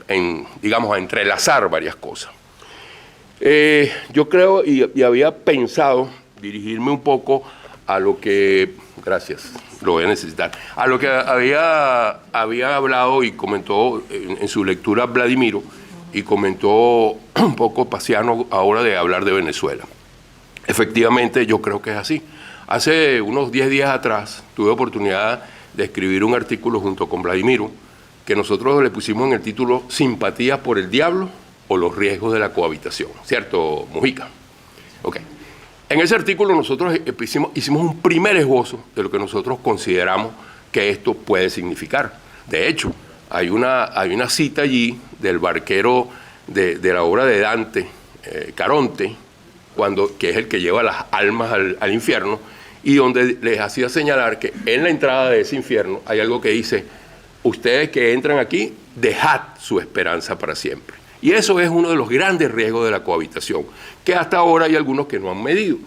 entrelazar varias cosas. Yo creo y había pensado dirigirme un poco a lo que, gracias, lo voy a necesitar, a lo que había hablado y comentó en su lectura Vladimiro, y comentó un poco Paciano ahora de hablar de Venezuela. Efectivamente, yo creo que es así. Hace unos 10 días atrás tuve oportunidad de escribir un artículo junto con Vladimiro, que nosotros le pusimos en el título Simpatía por el diablo o los riesgos de la cohabitación, ¿cierto, Mujica? Ok. En ese artículo nosotros hicimos un primer esbozo de lo que nosotros consideramos que esto puede significar. De hecho, hay una cita allí del barquero de la obra de Dante, Caronte, que es el que lleva las almas al infierno, y donde les hacía señalar que en la entrada de ese infierno hay algo que dice: ustedes que entran aquí, dejad su esperanza para siempre. Y eso es uno de los grandes riesgos de la cohabitación, que hasta ahora hay algunos que no han medido.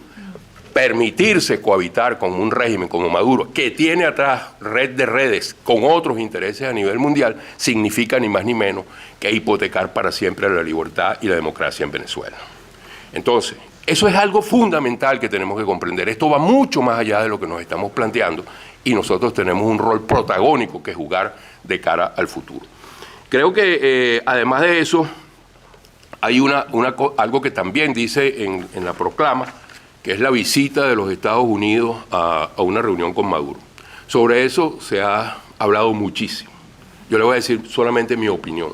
Permitirse cohabitar con un régimen como Maduro, que tiene atrás red de redes con otros intereses a nivel mundial, significa ni más ni menos que hipotecar para siempre la libertad y la democracia en Venezuela. Entonces, eso es algo fundamental que tenemos que comprender. Esto va mucho más allá de lo que nos estamos planteando y nosotros tenemos un rol protagónico que jugar de cara al futuro. Creo que además de eso, hay algo que también dice en la proclama, que es la visita de los Estados Unidos a una reunión con Maduro. Sobre eso se ha hablado muchísimo. Yo le voy a decir solamente mi opinión.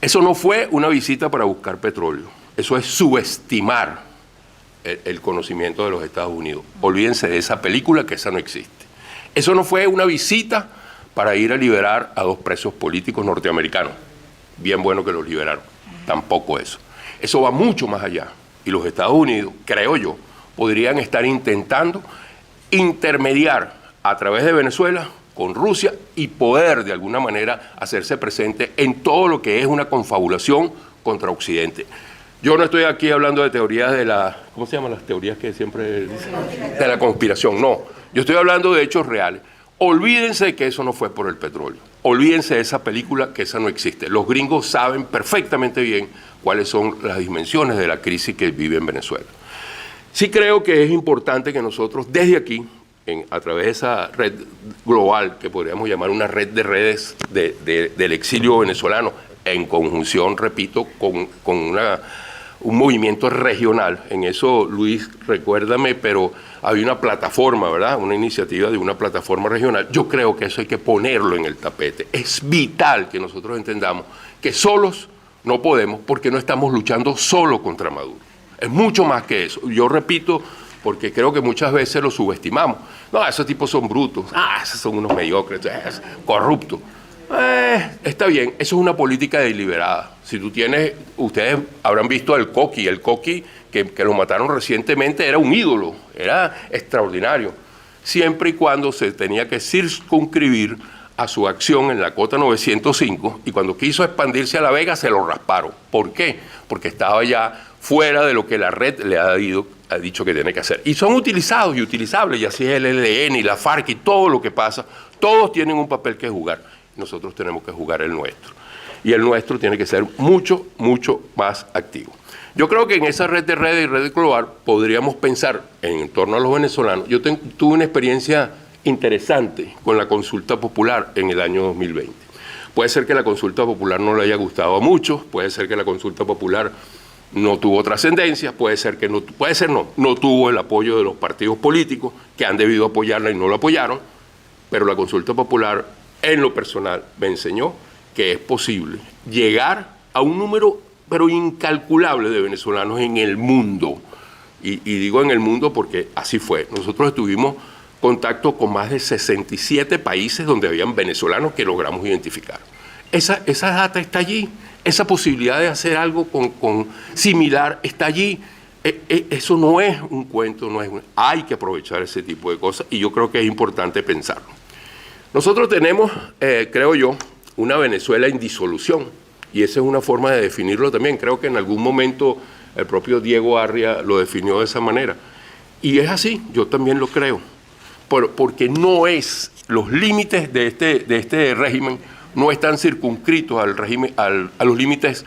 Eso no fue una visita para buscar petróleo. Eso es subestimar el conocimiento de los Estados Unidos. Olvídense de esa película, que esa no existe. Eso no fue una visita para ir a liberar a 2 presos políticos norteamericanos. Bien bueno que los liberaron. Tampoco eso. Eso va mucho más allá. Y los Estados Unidos, creo yo, podrían estar intentando intermediar a través de Venezuela con Rusia y poder de alguna manera hacerse presente en todo lo que es una confabulación contra Occidente. Yo no estoy aquí hablando de teorías de la... ¿Cómo se llaman las teorías que siempre dicen? De la conspiración, no. Yo estoy hablando de hechos reales. Olvídense que eso no fue por el petróleo. Olvídense de esa película, que esa no existe. Los gringos saben perfectamente bien cuáles son las dimensiones de la crisis que vive en Venezuela. Sí creo que es importante que nosotros desde aquí, a través de esa red global, que podríamos llamar una red de redes del exilio venezolano, en conjunción, repito, con un movimiento regional. En eso, Luis, recuérdame, pero hay una plataforma, ¿verdad? Una iniciativa de una plataforma regional. Yo creo que eso hay que ponerlo en el tapete. Es vital que nosotros entendamos que solos no podemos, porque no estamos luchando solo contra Maduro. Es mucho más que eso. Yo repito, porque creo que muchas veces lo subestimamos. No, esos tipos son brutos. Esos son unos mediocres, corruptos. Está bien, eso es una política deliberada. Si tú tienes, ustedes habrán visto al Coqui, que lo mataron recientemente, era un ídolo, era extraordinario, siempre y cuando se tenía que circunscribir a su acción en la cota 905, y cuando quiso expandirse a La Vega se lo rasparon. ¿Por qué? Porque estaba ya fuera de lo que la red le ha dicho que tiene que hacer. Y son utilizados y utilizables, y así es el ELN y la FARC y todo lo que pasa, todos tienen un papel que jugar. Nosotros tenemos que jugar el nuestro. Y el nuestro tiene que ser mucho, mucho más activo. Yo creo que en esa red de redes y red global podríamos pensar en torno a los venezolanos. Yo tuve una experiencia interesante con la consulta popular en el año 2020. Puede ser que la consulta popular no le haya gustado a muchos, puede ser que la consulta popular no tuvo trascendencia, puede ser que no tuvo el apoyo de los partidos políticos que han debido apoyarla y no lo apoyaron, pero la consulta popular en lo personal me enseñó que es posible llegar a un número pero incalculable de venezolanos en el mundo. Y digo en el mundo porque así fue. Nosotros tuvimos contacto con más de 67 países donde habían venezolanos que logramos identificar. Esa data está allí, esa posibilidad de hacer algo similar está allí. Eso no es un cuento, hay que aprovechar ese tipo de cosas y yo creo que es importante pensarlo. Nosotros tenemos, creo yo, una Venezuela en disolución y esa es una forma de definirlo también. Creo que en algún momento el propio Diego Arria lo definió de esa manera. Y es así, yo también lo creo, porque no es, los límites de este régimen no están circunscritos al régimen, a los límites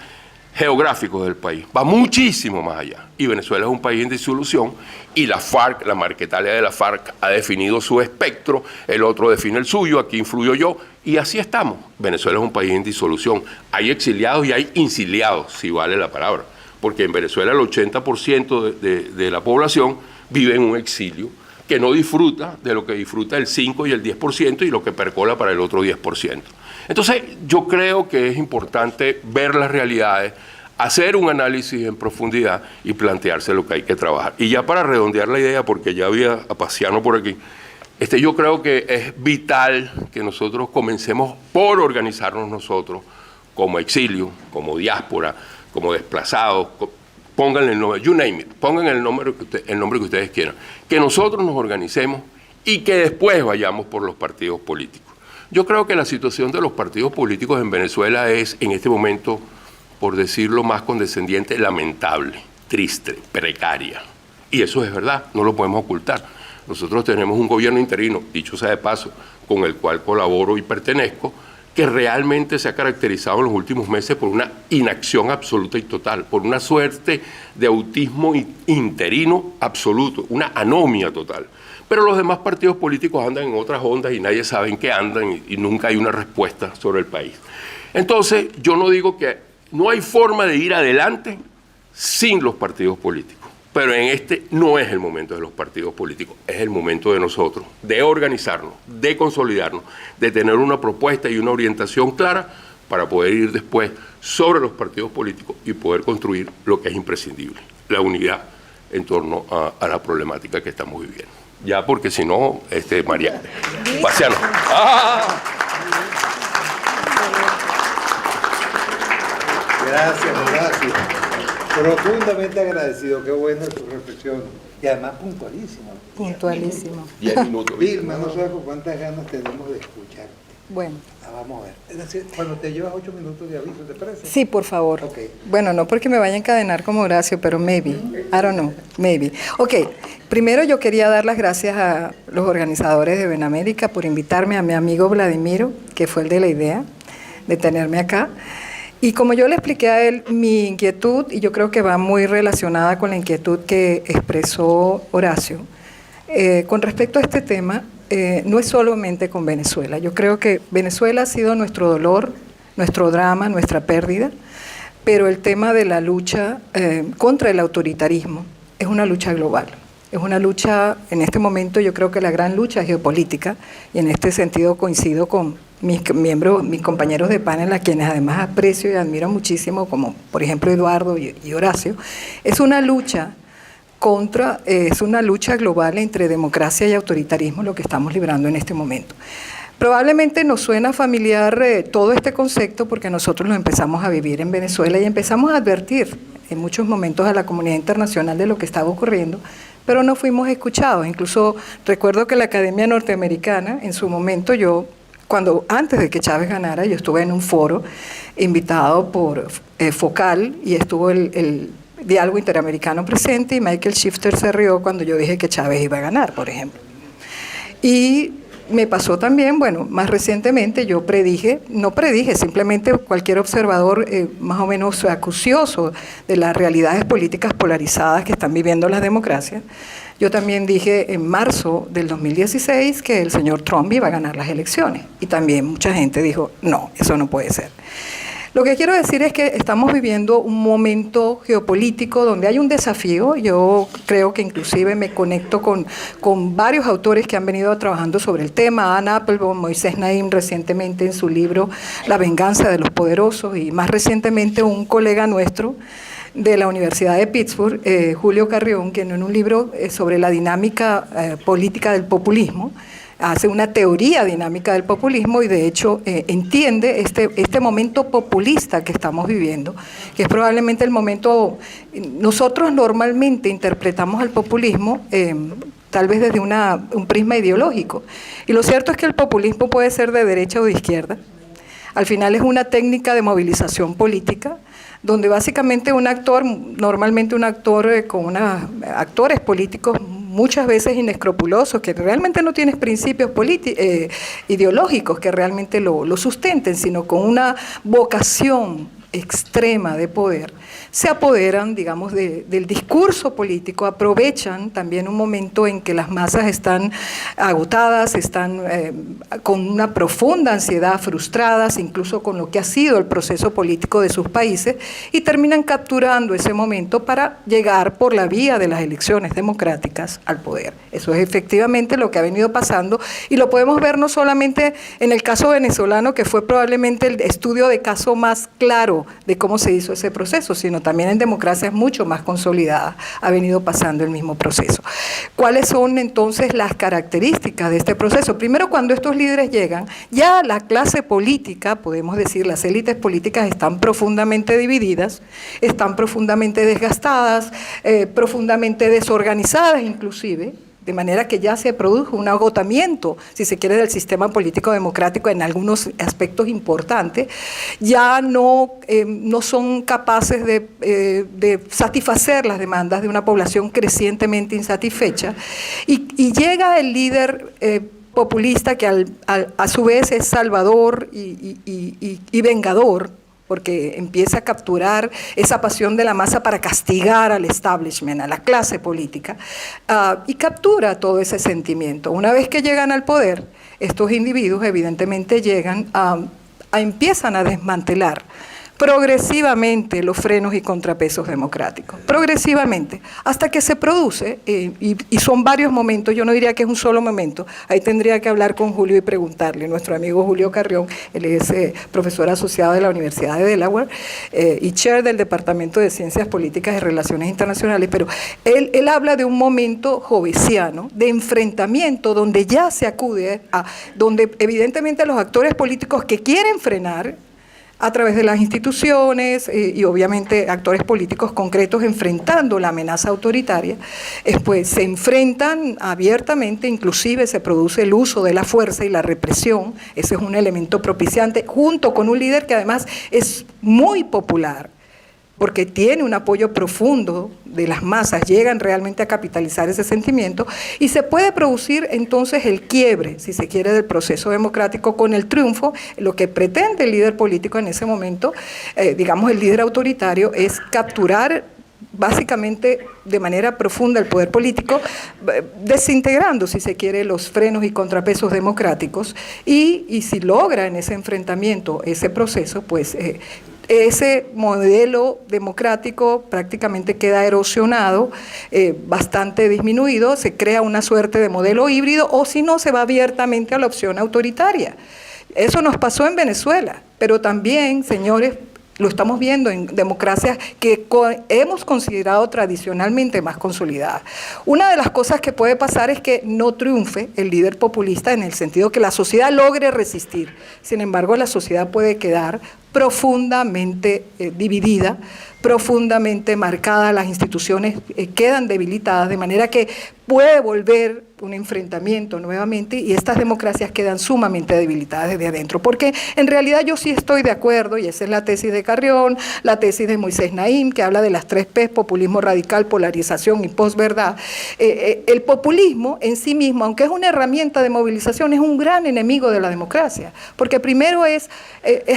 geográficos del país, va muchísimo más allá. Y Venezuela es un país en disolución y la FARC, la Marquetalia de la FARC, ha definido su espectro, el otro define el suyo, aquí influyo yo, y así estamos. Venezuela es un país en disolución. Hay exiliados y hay insiliados, si vale la palabra, porque en Venezuela el 80% de la población vive en un exilio que no disfruta de lo que disfruta el 5 y el 10% y lo que percola para el otro 10%. Entonces, yo creo que es importante ver las realidades, hacer un análisis en profundidad y plantearse lo que hay que trabajar. Y ya para redondear la idea, porque ya había a Paciano por aquí, yo creo que es vital que nosotros comencemos por organizarnos nosotros como exilio, como diáspora, como desplazados, pónganle el nombre, you name it, pongan el nombre que ustedes quieran, que nosotros nos organicemos y que después vayamos por los partidos políticos. Yo creo que la situación de los partidos políticos en Venezuela es, en este momento, por decirlo más condescendiente, lamentable, triste, precaria. Y eso es verdad, no lo podemos ocultar. Nosotros tenemos un gobierno interino, dicho sea de paso, con el cual colaboro y pertenezco, que realmente se ha caracterizado en los últimos meses por una inacción absoluta y total, por una suerte de autismo interino absoluto, una anomia total. Pero los demás partidos políticos andan en otras ondas y nadie sabe en qué andan y nunca hay una respuesta sobre el país. Entonces, yo no digo que no hay forma de ir adelante sin los partidos políticos, pero en este no es el momento de los partidos políticos, es el momento de nosotros, de organizarnos, de consolidarnos, de tener una propuesta y una orientación clara para poder ir después sobre los partidos políticos y poder construir lo que es imprescindible, la unidad en torno a la problemática que estamos viviendo. Ya, porque si no, María Paciano. ¡Ah! Gracias, Horacio. Profundamente agradecido, qué buena su reflexión. Y además puntualísimo. Puntualísimo. 10 minutos. Vilma, no sabes con cuántas ganas tenemos de escucharte. Bueno. Vamos a ver. Es decir, cuando te llevas 8 minutos de aviso, ¿te parece? Sí, por favor. Okay. Bueno, no porque me vaya a encadenar como Horacio, pero maybe. I don't know. Maybe. Ok. Primero yo quería dar las gracias a los organizadores de Benamérica por invitarme, a mi amigo Vladimiro, que fue el de la idea de tenerme acá. Y como yo le expliqué a él mi inquietud, y yo creo que va muy relacionada con la inquietud que expresó Horacio, con respecto a este tema, no es solamente con Venezuela. Yo creo que Venezuela ha sido nuestro dolor, nuestro drama, nuestra pérdida, pero el tema de la lucha contra el autoritarismo es una lucha global. Es una lucha, en este momento yo creo que la gran lucha geopolítica, y en este sentido coincido con mis compañeros de panel, a quienes además aprecio y admiro muchísimo, como por ejemplo Eduardo y Horacio, es una lucha global entre democracia y autoritarismo, lo que estamos librando en este momento. Probablemente nos suena familiar todo este concepto porque nosotros lo empezamos a vivir en Venezuela y empezamos a advertir en muchos momentos a la comunidad internacional de lo que estaba ocurriendo, pero no fuimos escuchados. Incluso recuerdo que la Academia Norteamericana, en su momento, antes de que Chávez ganara, yo estuve en un foro invitado por Focal y estuvo el diálogo interamericano presente y Michael Shifter se rió cuando yo dije que Chávez iba a ganar, por ejemplo. Y me pasó también, más recientemente yo simplemente cualquier observador más o menos acucioso de las realidades políticas polarizadas que están viviendo las democracias. Yo también dije en marzo del 2016 que el señor Trump iba a ganar las elecciones y también mucha gente dijo, no, eso no puede ser. Lo que quiero decir es que estamos viviendo un momento geopolítico donde hay un desafío. Yo creo que inclusive me conecto con varios autores que han venido trabajando sobre el tema. Anne Applebaum, Moisés Naim recientemente en su libro La venganza de los poderosos y más recientemente un colega nuestro de la Universidad de Pittsburgh, Julio Carrión, que en un libro sobre la dinámica política del populismo, hace una teoría dinámica del populismo y de hecho entiende este momento populista que estamos viviendo, que es probablemente el momento, nosotros normalmente interpretamos el populismo tal vez desde un prisma ideológico, y lo cierto es que el populismo puede ser de derecha o de izquierda. Al final es una técnica de movilización política, donde básicamente normalmente un actor con actores políticos muchas veces inescrupulosos, que realmente no tienen principios ideológicos que realmente lo sustenten, sino con una vocación extrema de poder, se apoderan, digamos, del discurso político, aprovechan también un momento en que las masas están agotadas, están con una profunda ansiedad, frustradas, incluso con lo que ha sido el proceso político de sus países, y terminan capturando ese momento para llegar por la vía de las elecciones democráticas al poder. Eso es efectivamente lo que ha venido pasando, y lo podemos ver no solamente en el caso venezolano, que fue probablemente el estudio de caso más claro de cómo se hizo ese proceso, sino también en democracias mucho más consolidadas ha venido pasando el mismo proceso. ¿Cuáles son entonces las características de este proceso? Primero, cuando estos líderes llegan, ya la clase política, podemos decir, las élites políticas están profundamente divididas, están profundamente desgastadas, profundamente desorganizadas inclusive, de manera que ya se produjo un agotamiento, si se quiere, del sistema político democrático en algunos aspectos importantes. Ya no son capaces de satisfacer las demandas de una población crecientemente insatisfecha, y llega el líder populista que a su vez es salvador y vengador, porque empieza a capturar esa pasión de la masa para castigar al establishment, a la clase política, y captura todo ese sentimiento. Una vez que llegan al poder, estos individuos evidentemente llegan empiezan a desmantelar progresivamente los frenos y contrapesos democráticos, progresivamente, hasta que se produce, y son varios momentos, yo no diría que es un solo momento, ahí tendría que hablar con Julio y preguntarle, nuestro amigo Julio Carrión, él es profesor asociado de la Universidad de Delaware y chair del Departamento de Ciencias Políticas y Relaciones Internacionales, pero él habla de un momento jovesiano, de enfrentamiento, donde ya se acude donde evidentemente los actores políticos que quieren frenar, a través de las instituciones y obviamente actores políticos concretos enfrentando la amenaza autoritaria, pues se enfrentan abiertamente, inclusive se produce el uso de la fuerza y la represión. Ese es un elemento propiciante, junto con un líder que además es muy popular, porque tiene un apoyo profundo de las masas, llegan realmente a capitalizar ese sentimiento, y se puede producir entonces el quiebre, si se quiere, del proceso democrático con el triunfo. Lo que pretende el líder político en ese momento, digamos el líder autoritario, es capturar básicamente de manera profunda el poder político, desintegrando, si se quiere, los frenos y contrapesos democráticos, y si logra en ese enfrentamiento, ese proceso, pues ese modelo democrático prácticamente queda erosionado, bastante disminuido, se crea una suerte de modelo híbrido, o si no, se va abiertamente a la opción autoritaria. Eso nos pasó en Venezuela, pero también, señores, lo estamos viendo en democracias que hemos considerado tradicionalmente más consolidadas. Una de las cosas que puede pasar es que no triunfe el líder populista, en el sentido que la sociedad logre resistir. Sin embargo, la sociedad puede quedar profundamente dividida, profundamente marcada, las instituciones quedan debilitadas, de manera que puede volver un enfrentamiento nuevamente, y estas democracias quedan sumamente debilitadas desde adentro, porque en realidad yo sí estoy de acuerdo, y esa es la tesis de Carrión, la tesis de Moisés Naim, que habla de las 3 P's, populismo radical, polarización y posverdad. El populismo en sí mismo, aunque es una herramienta de movilización, es un gran enemigo de la democracia, porque primero es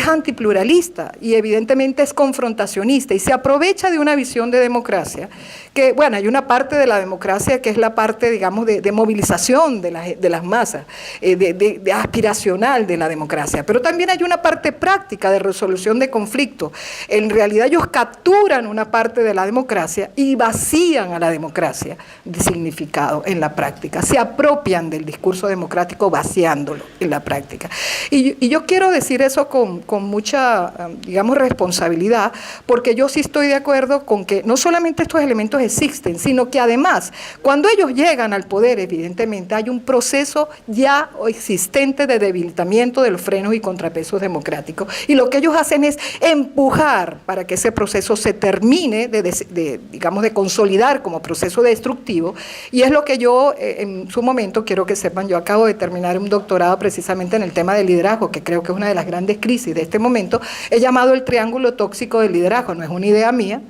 antipluralista y evidentemente es confrontacionista, y se aprovecha de una visión de democracia que, bueno, hay una parte de la democracia que es la parte, digamos, de movilización de las masas, de aspiracional de la democracia, pero también hay una parte práctica de resolución de conflictos. En realidad ellos capturan una parte de la democracia y vacían a la democracia de significado en la práctica, se apropian del discurso democrático vaciándolo en la práctica. Y yo quiero decir eso con mucha, digamos, responsabilidad, porque yo sí estoy de acuerdo con que no solamente estos elementos existen, sino que además, cuando ellos llegan al poder, evidentemente hay un proceso ya existente de debilitamiento de los frenos y contrapesos democráticos, y lo que ellos hacen es empujar para que ese proceso se termine digamos, de consolidar como proceso destructivo, y es lo que yo en su momento, quiero que sepan, yo acabo de terminar un doctorado precisamente en el tema del liderazgo, que creo que es una de las grandes crisis de este momento, he llamado el triángulo tóxico del liderazgo, no es una idea mía,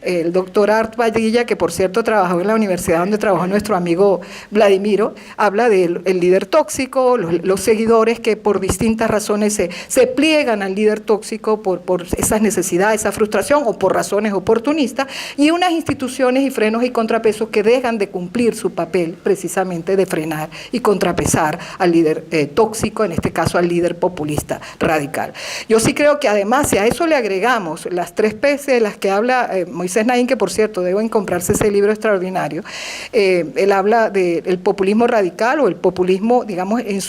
el doctor Art Padilla, que por cierto trabajó en la universidad donde trabajó nuestro amigo Vladimiro, habla del líder tóxico, los seguidores que por distintas razones se pliegan al líder tóxico por esas necesidades, esa frustración o por razones oportunistas, y unas instituciones y frenos y contrapesos que dejan de cumplir su papel precisamente de frenar y contrapesar al líder tóxico, en este caso al líder populista radical. Yo sí creo que además, si a eso le agregamos las 3 P's de las que habla Moisés Naín, que por cierto deben comprarse ese libro extraordinario, él habla del populismo radical o el populismo, digamos, en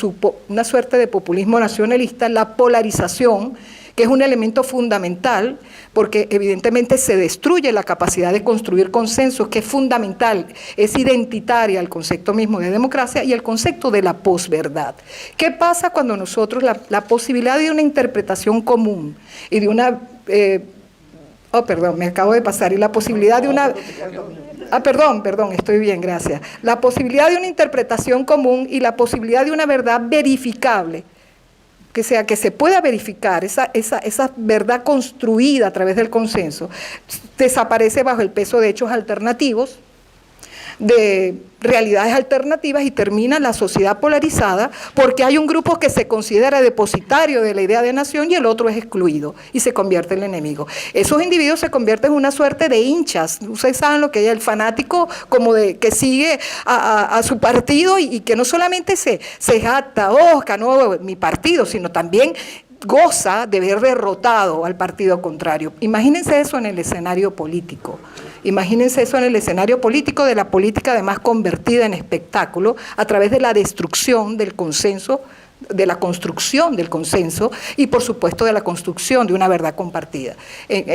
una suerte de populismo nacionalista, la polarización, que es un elemento fundamental, porque evidentemente se destruye la capacidad de construir consensos, que es fundamental, es identitaria al concepto mismo de democracia y el concepto de la posverdad. ¿Qué pasa cuando nosotros la posibilidad de una interpretación común y de una... me acabo de pasar, y la posibilidad de una... perdón, estoy bien, gracias. La posibilidad de una interpretación común y la posibilidad de una verdad verificable, que se pueda verificar, esa verdad construida a través del consenso, desaparece bajo el peso de hechos alternativos, de realidades alternativas, y termina la sociedad polarizada porque hay un grupo que se considera depositario de la idea de nación y el otro es excluido y se convierte en el enemigo. Esos individuos se convierten en una suerte de hinchas. Ustedes saben lo que es el fanático que sigue a su partido y que no solamente se jacta, ganó mi partido, sino también goza de ver derrotado al partido contrario. Imagínense eso en el escenario político. Imagínense eso en el escenario político, de la política además convertida en espectáculo a través de la destrucción del consenso, de la construcción del consenso y por supuesto de la construcción de una verdad compartida.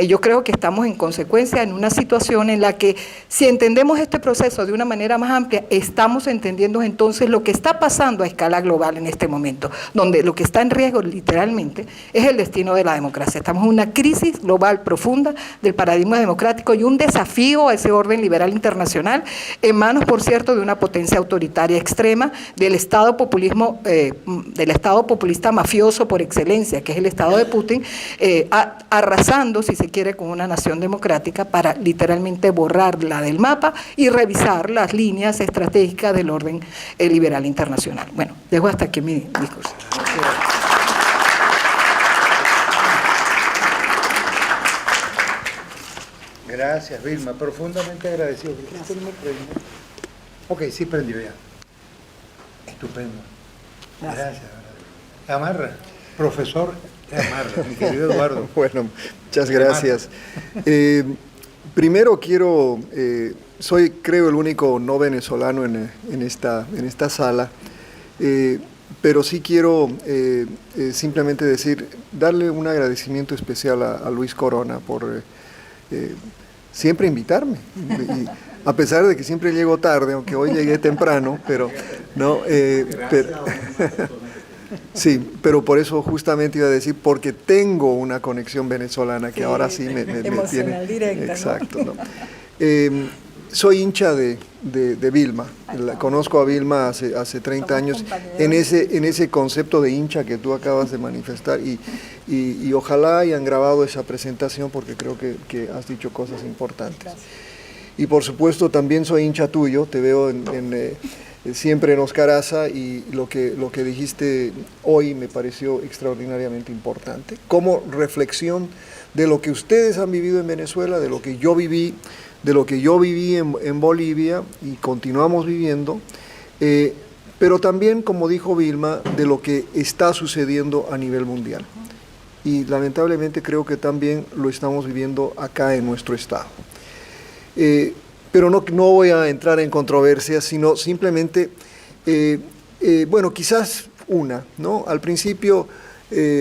Yo creo que estamos en consecuencia en una situación en la que, si entendemos este proceso de una manera más amplia, estamos entendiendo entonces lo que está pasando a escala global en este momento, donde lo que está en riesgo literalmente es el destino de la democracia. Estamos en una crisis global profunda del paradigma democrático y un desafío a ese orden liberal internacional, en manos, por cierto, de una potencia autoritaria extrema, del Estado populista mafioso por excelencia, que es el Estado de Putin, arrasando, si se quiere, con una nación democrática para literalmente borrarla del mapa y revisar las líneas estratégicas del orden liberal internacional. Bueno, dejo hasta aquí mi discurso. Gracias, Vilma, profundamente agradecido. Ok, sí prendió ya. Estupendo. Gracias. Amarra, profesor Amarra, mi querido Eduardo. Bueno, muchas gracias. Primero quiero, soy creo el único no venezolano en esta sala, pero sí quiero simplemente darle un agradecimiento especial a Luis Corona por siempre invitarme. A pesar de que siempre llego tarde, aunque hoy llegué temprano, pero no, sí, pero por eso justamente iba a decir, porque tengo una conexión venezolana que ahora sí me tiene directa, exacto, ¿no? Soy hincha de Vilma. Conozco a Vilma hace 30 años en ese concepto de hincha que tú acabas de manifestar y ojalá hayan grabado esa presentación porque creo que has dicho cosas importantes. Gracias. Y por supuesto también soy hincha tuyo, te veo siempre en Oscaraza y lo que dijiste hoy me pareció extraordinariamente importante. Como reflexión de lo que ustedes han vivido en Venezuela, de lo que yo viví, en Bolivia y continuamos viviendo, pero también, como dijo Vilma, de lo que está sucediendo a nivel mundial. Y lamentablemente creo que también lo estamos viviendo acá en nuestro estado. Pero no voy a entrar en controversias, sino simplemente, bueno, quizás ¿no? Al principio,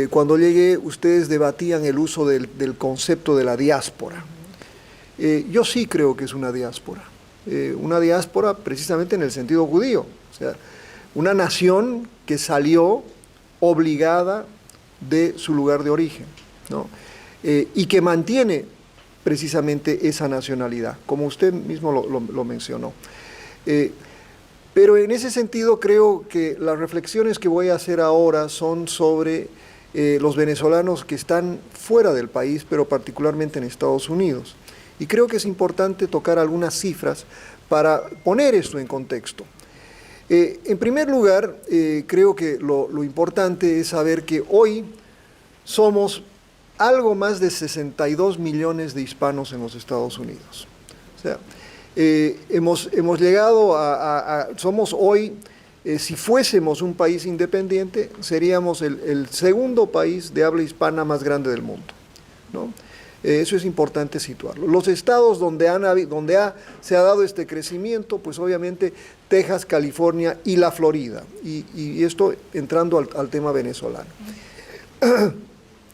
cuando llegué, ustedes debatían el uso del concepto de la diáspora. Yo sí creo que es una diáspora precisamente en el sentido judío, o sea, una nación que salió obligada de su lugar de origen, ¿no? Y que mantiene precisamente esa nacionalidad, como usted mismo lo mencionó. Pero en ese sentido creo que las reflexiones que voy a hacer ahora son sobre los venezolanos que están fuera del país, pero particularmente en Estados Unidos. Y creo que es importante tocar algunas cifras para poner esto en contexto. En primer lugar, creo que lo importante es saber que hoy somos algo más de 62 millones de hispanos en los Estados Unidos. O sea, hemos llegado somos hoy, si fuésemos un país independiente, seríamos el segundo país de habla hispana más grande del mundo, ¿no? Eso es importante situarlo. Los estados donde se ha dado este crecimiento, pues obviamente Texas, California y la Florida, y esto entrando al tema venezolano.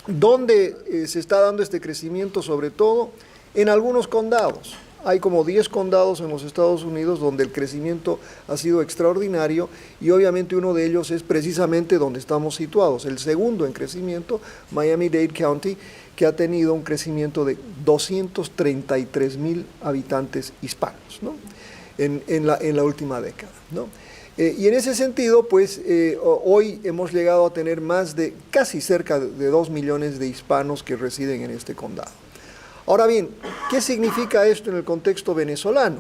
¿Dónde se está dando este crecimiento? Sobre todo en algunos condados. Hay como 10 condados en los Estados Unidos donde el crecimiento ha sido extraordinario y obviamente uno de ellos es precisamente donde estamos situados. El segundo en crecimiento, Miami-Dade County, que ha tenido un crecimiento de 233,000 habitantes hispanos, ¿no? en la última década, ¿no? Y en ese sentido, pues hoy hemos llegado a tener casi cerca de 2 millones de hispanos que residen en este condado. Ahora bien, ¿qué significa esto en el contexto venezolano?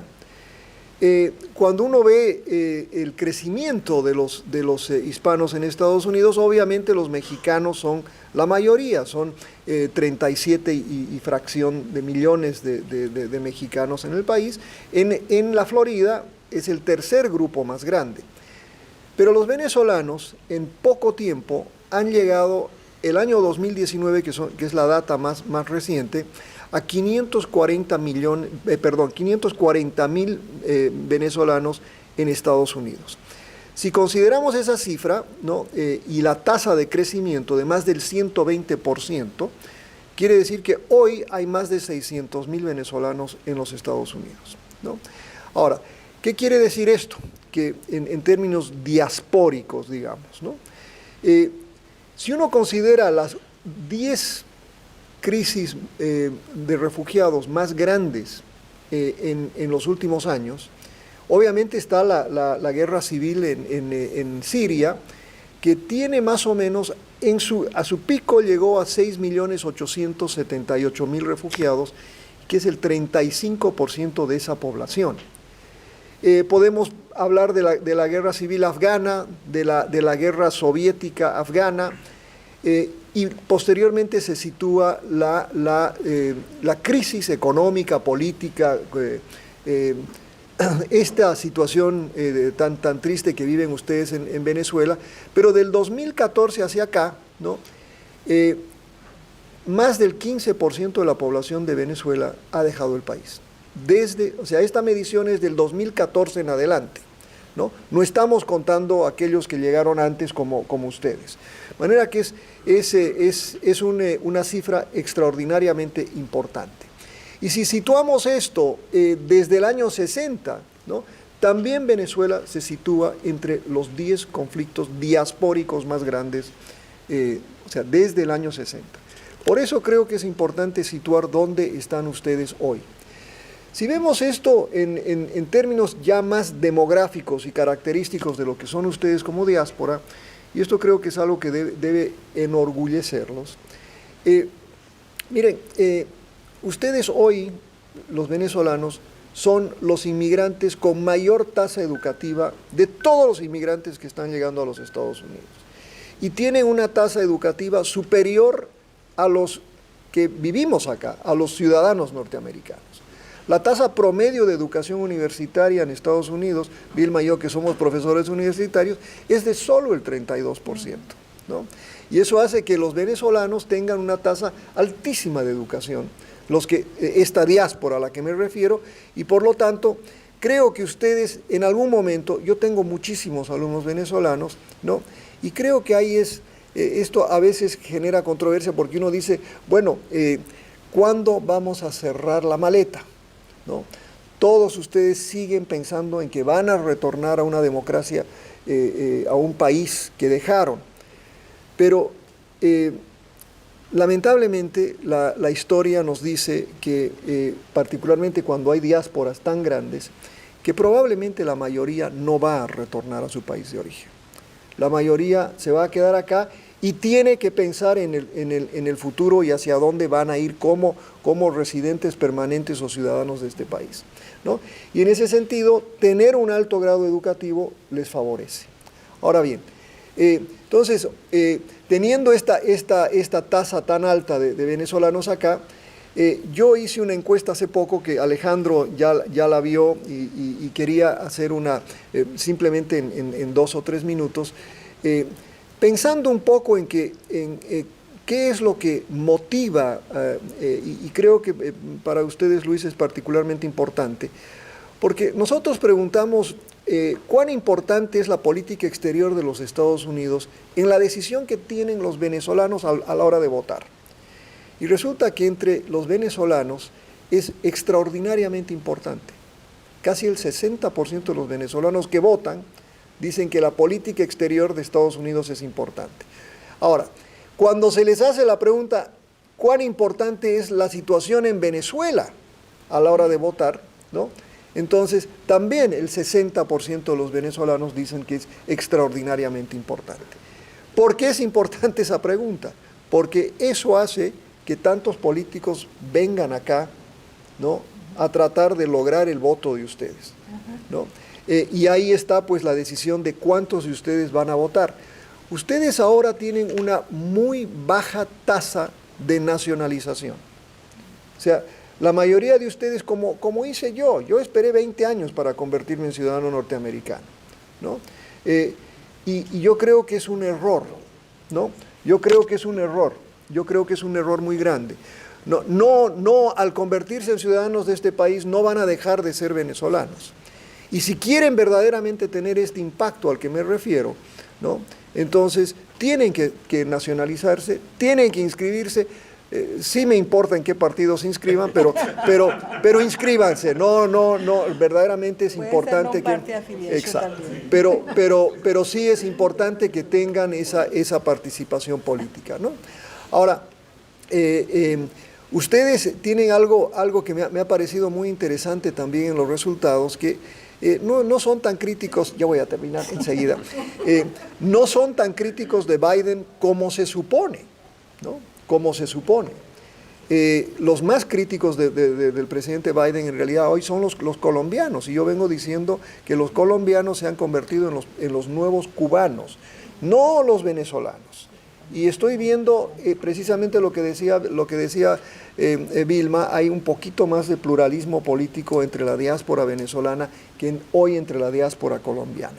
Cuando uno ve el crecimiento de los hispanos en Estados Unidos, obviamente los mexicanos son la mayoría, son 37 y fracción de millones de mexicanos en el país. En la Florida es el tercer grupo más grande. Pero los venezolanos en poco tiempo han llegado, el año 2019, que es la data más reciente, a 540,000 venezolanos en Estados Unidos. Si consideramos esa cifra, ¿no? Y la tasa de crecimiento de más del 120%, quiere decir que hoy hay más de 600,000 venezolanos en los Estados Unidos, ¿no? Ahora, ¿qué quiere decir esto? Que en términos diaspóricos, digamos, ¿no? Si uno considera las 10 crisis de refugiados más grandes en los últimos años, obviamente está la guerra civil en Siria, que tiene más o menos, a su pico llegó a 6,878,000 refugiados, que es el 35% de esa población. Podemos hablar de la guerra civil afgana, de la guerra soviética afgana, y posteriormente se sitúa la crisis económica, política, esta situación tan triste que viven ustedes en Venezuela, pero del 2014 hacia acá, ¿no? Más del 15% de la población de Venezuela ha dejado el país. O sea, esta medición es del 2014 en adelante, ¿no? No estamos contando aquellos que llegaron antes como ustedes. De manera que es una cifra extraordinariamente importante. Y si situamos esto desde el año 60, ¿no? También Venezuela se sitúa entre los 10 conflictos diaspóricos más grandes, o sea, desde el año 60. Por eso creo que es importante situar dónde están ustedes hoy. Si vemos esto en términos ya más demográficos y característicos de lo que son ustedes como diáspora, y esto creo que es algo que debe enorgullecerlos. Miren, ustedes hoy, los venezolanos, son los inmigrantes con mayor tasa educativa de todos los inmigrantes que están llegando a los Estados Unidos. Y tienen una tasa educativa superior a los que vivimos acá, a los ciudadanos norteamericanos. La tasa promedio de educación universitaria en Estados Unidos, Vilma y yo que somos profesores universitarios, es de solo el 32%, ¿no? Y eso hace que los venezolanos tengan una tasa altísima de educación, esta diáspora a la que me refiero, y por lo tanto creo que ustedes en algún momento, yo tengo muchísimos alumnos venezolanos, ¿no? Y creo que ahí esto a veces genera controversia porque uno dice, bueno, ¿cuándo vamos a cerrar la maleta? ¿No? Todos ustedes siguen pensando en que van a retornar a una democracia, a un país que dejaron. Pero lamentablemente la historia nos dice que, particularmente cuando hay diásporas tan grandes, que probablemente la mayoría no va a retornar a su país de origen. La mayoría se va a quedar acá y tiene que pensar en el futuro y hacia dónde van a ir como residentes permanentes o ciudadanos de este país, ¿no? Y en ese sentido, tener un alto grado educativo les favorece. Ahora bien, entonces, teniendo esta tasa tan alta de venezolanos acá, yo hice una encuesta hace poco que Alejandro ya la vio y quería hacer una, simplemente en 2 o 3 minutos, pensando un poco en qué es lo que motiva, y creo que para ustedes, Luis, es particularmente importante, porque nosotros preguntamos cuán importante es la política exterior de los Estados Unidos en la decisión que tienen los venezolanos a la hora de votar. Y resulta que entre los venezolanos es extraordinariamente importante. Casi el 60% de los venezolanos que votan dicen que la política exterior de Estados Unidos es importante. Ahora, cuando se les hace la pregunta, ¿cuán importante es la situación en Venezuela a la hora de votar?, ¿no? Entonces, también el 60% de los venezolanos dicen que es extraordinariamente importante. ¿Por qué es importante esa pregunta? Porque eso hace que tantos políticos vengan acá, ¿no?, a tratar de lograr el voto de ustedes, ¿no? Y ahí está pues la decisión de cuántos de ustedes van a votar. Ustedes ahora tienen una muy baja tasa de nacionalización. O sea, la mayoría de ustedes, como hice yo esperé 20 años para convertirme en ciudadano norteamericano, ¿no? Y yo creo que es un error, ¿no? Yo creo que es un error muy grande. No, al convertirse en ciudadanos de este país no van a dejar de ser venezolanos. Y si quieren verdaderamente tener este impacto al que me refiero, ¿no?, entonces tienen que nacionalizarse, tienen que inscribirse. Sí me importa en qué partido se inscriban, pero inscríbanse. No, verdaderamente es importante que... Exacto. Pero sí es importante que tengan esa participación política, ¿no? Ahora, ustedes tienen algo que me ha parecido muy interesante también en los resultados, que no son tan críticos, ya voy a terminar enseguida, no son tan críticos de Biden como se supone, ¿no? Como se supone. Los más críticos del presidente Biden en realidad hoy son los colombianos, y yo vengo diciendo que los colombianos se han convertido en los nuevos cubanos, no los venezolanos. Y estoy viendo precisamente lo que decía Vilma, hay un poquito más de pluralismo político entre la diáspora venezolana que hoy entre la diáspora colombiana.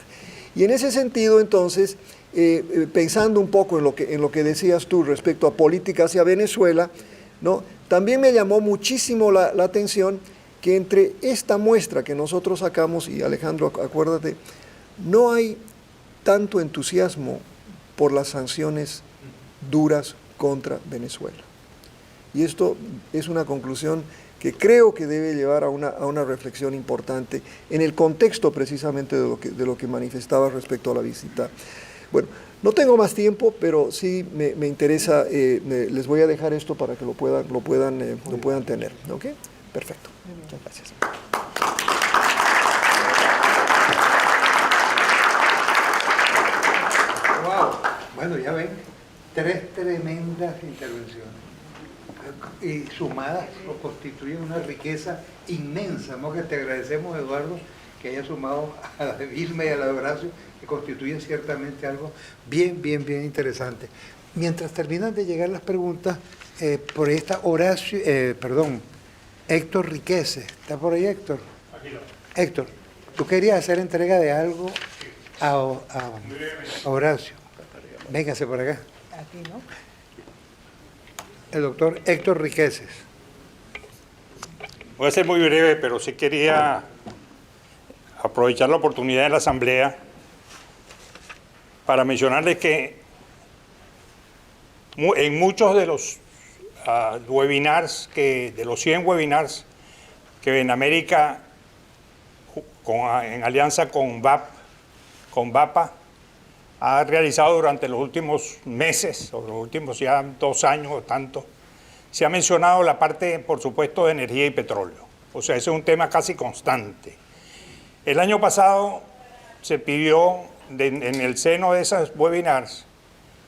Y en ese sentido, entonces, pensando un poco en lo que decías tú respecto a política hacia Venezuela, ¿no?, también me llamó muchísimo la atención que entre esta muestra que nosotros sacamos, y Alejandro, acuérdate, no hay tanto entusiasmo por las sanciones duras contra Venezuela. Y esto es una conclusión que creo que debe llevar a una reflexión importante en el contexto precisamente de lo que manifestaba respecto a la visita. Bueno, no tengo más tiempo, pero sí me interesa, les voy a dejar esto para que lo puedan tener. ¿Ok? Perfecto. Muchas gracias. Wow. Bueno, ya ven, 3 tremendas intervenciones. Y sumadas lo constituyen una riqueza inmensa, ¿no? Que te agradecemos, Eduardo, que haya sumado a la de Vilma y a la de Horacio, que constituyen ciertamente algo bien interesante. Mientras terminan de llegar las preguntas, por ahí está Héctor Riqueses. ¿Está por ahí, Héctor? Aquí no. Héctor, tú querías hacer entrega de algo a Horacio. Véngase por acá. Aquí, ¿no? El doctor Héctor Riqueses. Voy a ser muy breve, pero sí quería aprovechar la oportunidad de la Asamblea para mencionarles que en muchos de los webinars, de los 100 webinars que Benamérica, en alianza con VAPA, ha realizado durante los últimos meses, o los últimos ya 2 años o tanto, se ha mencionado la parte, por supuesto, de energía y petróleo. O sea, ese es un tema casi constante. El año pasado se pidió, en el seno de esos webinars,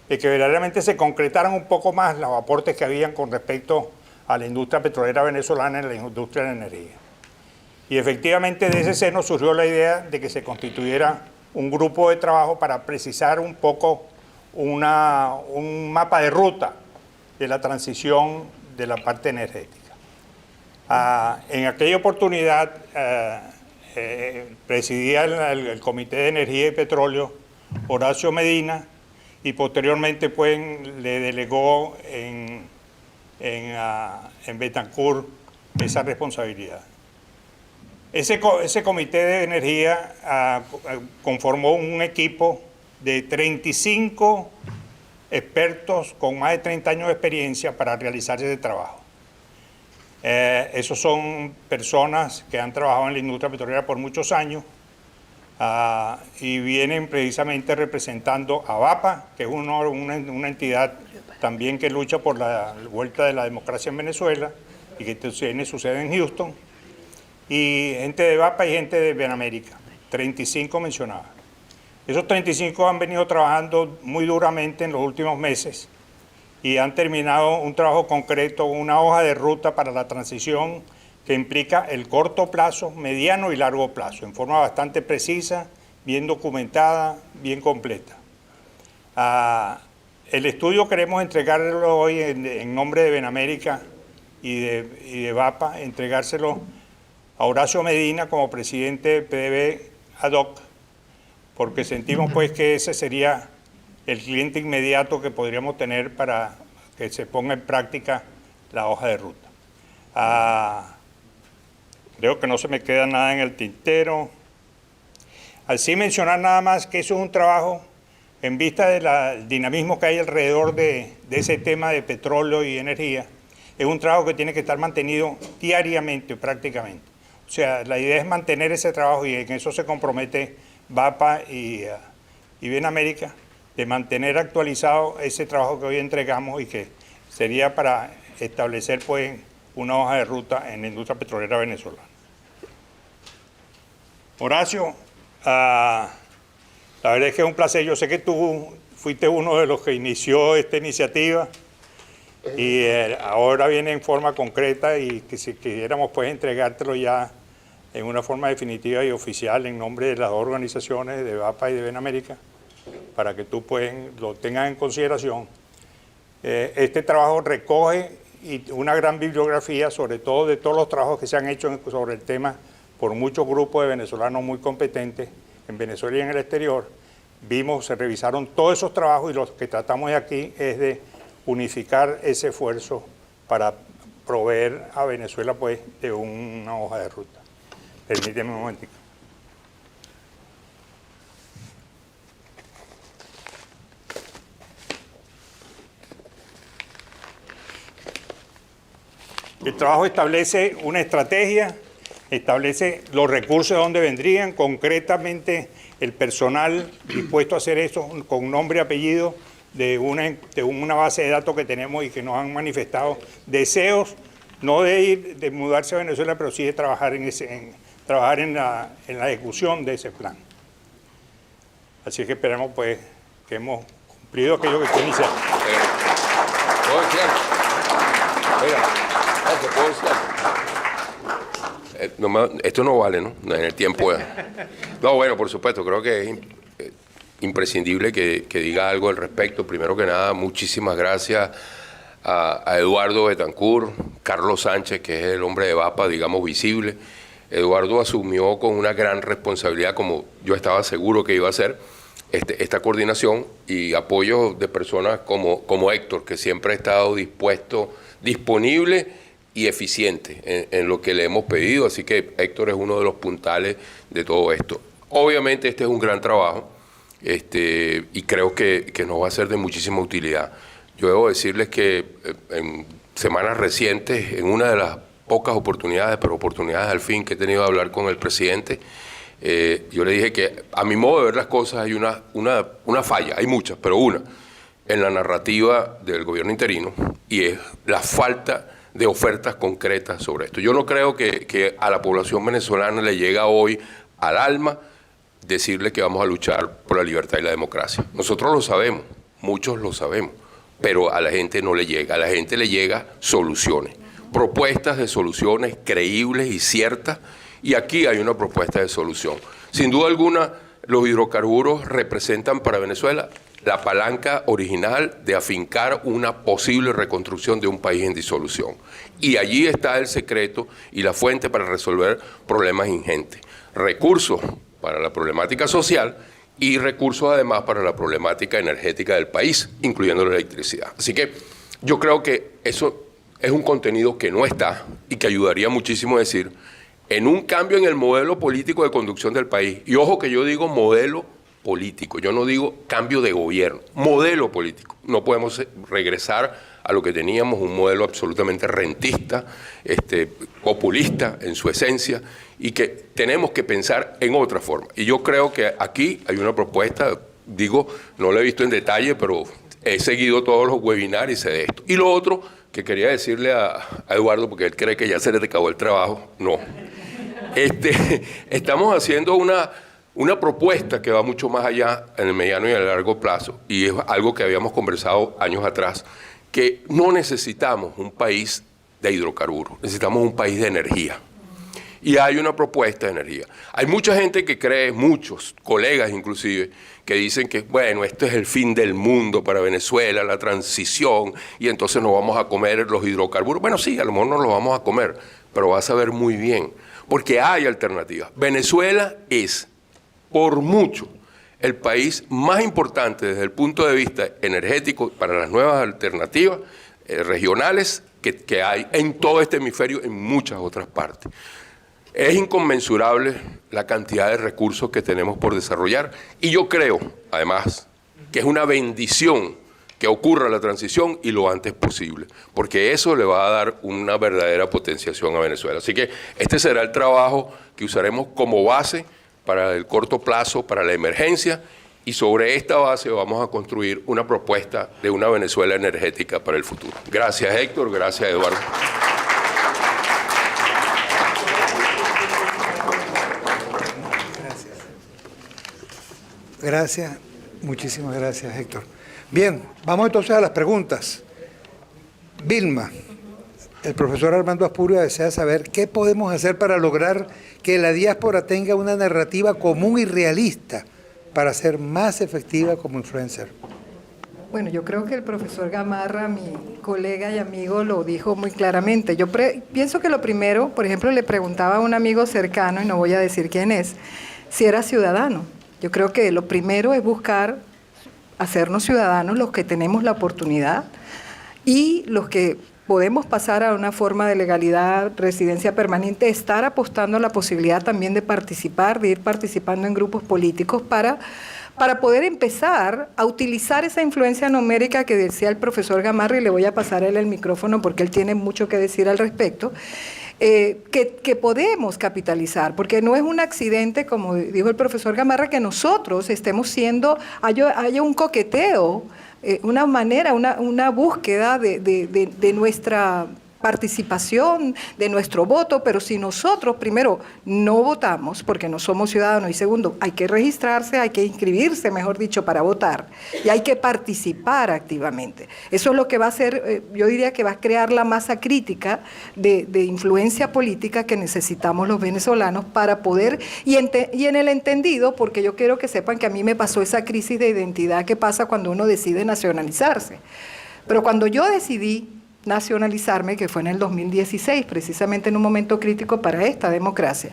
de que verdaderamente se concretaran un poco más los aportes que habían con respecto a la industria petrolera venezolana en la industria de la energía. Y efectivamente de ese seno surgió la idea de que se constituyera un grupo de trabajo para precisar un poco un mapa de ruta de la transición de la parte energética. En aquella oportunidad presidía el Comité de Energía y Petróleo Horacio Medina, y posteriormente pues, le delegó en Betancourt esa responsabilidad. Ese Comité de Energía conformó un equipo de 35 expertos con más de 30 años de experiencia para realizar ese trabajo. Esos son personas que han trabajado en la industria petrolera por muchos años y vienen precisamente representando a VAPA, que es una entidad también que lucha por la vuelta de la democracia en Venezuela y que tiene su sede en Houston, y gente de VAPA y gente de Benamérica, 35 mencionadas. Esos 35 han venido trabajando muy duramente en los últimos meses y han terminado un trabajo concreto, una hoja de ruta para la transición que implica el corto plazo, mediano y largo plazo, en forma bastante precisa, bien documentada, bien completa. El estudio queremos entregarlo hoy en nombre de Benamérica y de VAPA, entregárselo a Horacio Medina como presidente de PDVSA ad hoc, porque sentimos pues que ese sería el cliente inmediato que podríamos tener para que se ponga en práctica la hoja de ruta. Creo que no se me queda nada en el tintero. Así mencionar nada más que eso es un trabajo en vista del dinamismo que hay alrededor de ese tema de petróleo y energía. Es un trabajo que tiene que estar mantenido diariamente prácticamente. O sea, la idea es mantener ese trabajo y en eso se compromete VAPA y Benamérica, de mantener actualizado ese trabajo que hoy entregamos y que sería para establecer pues una hoja de ruta en la industria petrolera venezolana. Horacio, la verdad es que es un placer. Yo sé que tú fuiste uno de los que inició esta iniciativa y ahora viene en forma concreta y que si quisiéramos pues entregártelo ya en una forma definitiva y oficial en nombre de las dos organizaciones de VAPA y de Benamérica, para que tú pues lo tengas en consideración. Este trabajo recoge una gran bibliografía, sobre todo de todos los trabajos que se han hecho sobre el tema por muchos grupos de venezolanos muy competentes en Venezuela y en el exterior. Se revisaron todos esos trabajos y lo que tratamos de aquí es de unificar ese esfuerzo para proveer a Venezuela pues de una hoja de ruta. Permíteme un momentito. El trabajo establece una estrategia, establece los recursos de dónde vendrían, concretamente el personal dispuesto a hacer eso con nombre y apellido de una base de datos que tenemos y que nos han manifestado deseos, no de mudarse a Venezuela, pero sí de trabajar en la ejecución de ese plan. Así que esperamos pues que hemos cumplido aquello que fue iniciado. Esto no vale, ¿no? En el tiempo. No, bueno, por supuesto, creo que es imprescindible que diga algo al respecto. Primero que nada, muchísimas gracias a Eduardo Betancourt, Carlos Sánchez, que es el hombre de VAPA, digamos, visible. Eduardo asumió con una gran responsabilidad, como yo estaba seguro que iba a hacer, esta coordinación y apoyo de personas como Héctor, que siempre ha estado disponible y eficiente en lo que le hemos pedido. Así que Héctor es uno de los puntales de todo esto. Obviamente este es un gran trabajo y creo que nos va a ser de muchísima utilidad. Yo debo decirles que en semanas recientes, en una de las pocas oportunidades, pero oportunidades al fin que he tenido de hablar con el presidente, yo le dije que a mi modo de ver las cosas hay una falla, hay muchas, pero una, en la narrativa del gobierno interino, y es la falta de ofertas concretas sobre esto. Yo no creo que a la población venezolana le llega hoy al alma decirle que vamos a luchar por la libertad y la democracia. Nosotros lo sabemos, muchos lo sabemos, pero a la gente no le llega, a la gente le llega soluciones, propuestas de soluciones creíbles y ciertas, y aquí hay una propuesta de solución. Sin duda alguna, los hidrocarburos representan para Venezuela la palanca original de afincar una posible reconstrucción de un país en disolución. Y allí está el secreto y la fuente para resolver problemas ingentes. Recursos para la problemática social y recursos además para la problemática energética del país, incluyendo la electricidad. Así que yo creo que eso es un contenido que no está y que ayudaría muchísimo a decir en un cambio en el modelo político de conducción del país. Y ojo que yo digo modelo político, yo no digo cambio de gobierno, modelo político. No podemos regresar a lo que teníamos, un modelo absolutamente rentista, populista en su esencia, y que tenemos que pensar en otra forma. Y yo creo que aquí hay una propuesta, digo, no la he visto en detalle, pero he seguido todos los webinars y sé de esto. Y lo otro que quería decirle a Eduardo, porque él cree que ya se le acabó el trabajo, no. Estamos haciendo una propuesta que va mucho más allá en el mediano y el largo plazo, y es algo que habíamos conversado años atrás, que no necesitamos un país de hidrocarburos, necesitamos un país de energía. Y hay una propuesta de energía. Hay mucha gente que cree, muchos colegas inclusive, que dicen que, bueno, esto es el fin del mundo para Venezuela, la transición, y entonces nos vamos a comer los hidrocarburos. Bueno, sí, a lo mejor no los vamos a comer, pero vas a ver muy bien, porque hay alternativas. Venezuela es, por mucho, el país más importante desde el punto de vista energético para las nuevas alternativas regionales que hay en todo este hemisferio, en muchas otras partes. Es inconmensurable la cantidad de recursos que tenemos por desarrollar, y yo creo, además, que es una bendición que ocurra la transición y lo antes posible, porque eso le va a dar una verdadera potenciación a Venezuela. Así que este será el trabajo que usaremos como base para el corto plazo, para la emergencia, y sobre esta base vamos a construir una propuesta de una Venezuela energética para el futuro. Gracias, Héctor, gracias, Eduardo. Gracias, muchísimas gracias, Héctor. Bien, vamos entonces a las preguntas. Vilma, el profesor Armando Aspuria desea saber qué podemos hacer para lograr que la diáspora tenga una narrativa común y realista para ser más efectiva como influencer. Bueno, yo creo que el profesor Gamarra, mi colega y amigo, lo dijo muy claramente. Yo pienso que lo primero, por ejemplo, le preguntaba a un amigo cercano, y no voy a decir quién es, si era ciudadano. Yo creo que lo primero es buscar hacernos ciudadanos los que tenemos la oportunidad y los que podemos pasar a una forma de legalidad, residencia permanente, estar apostando a la posibilidad también de participar, de ir participando en grupos políticos para poder empezar a utilizar esa influencia numérica que decía el profesor Gamarra, y le voy a pasar a él el micrófono porque él tiene mucho que decir al respecto, que podemos capitalizar, porque no es un accidente, como dijo el profesor Gamarra, que nosotros estemos haya un coqueteo, una manera, una búsqueda de nuestra participación, de nuestro voto, pero si nosotros primero no votamos porque no somos ciudadanos, y segundo, hay que registrarse, hay que inscribirse, mejor dicho, para votar, y hay que participar activamente. Eso es lo que va a hacer, yo diría que va a crear la masa crítica de influencia política que necesitamos los venezolanos para poder, y en el entendido, porque yo quiero que sepan que a mí me pasó esa crisis de identidad que pasa cuando uno decide nacionalizarse. Pero cuando yo decidí nacionalizarme, que fue en el 2016, precisamente en un momento crítico para esta democracia,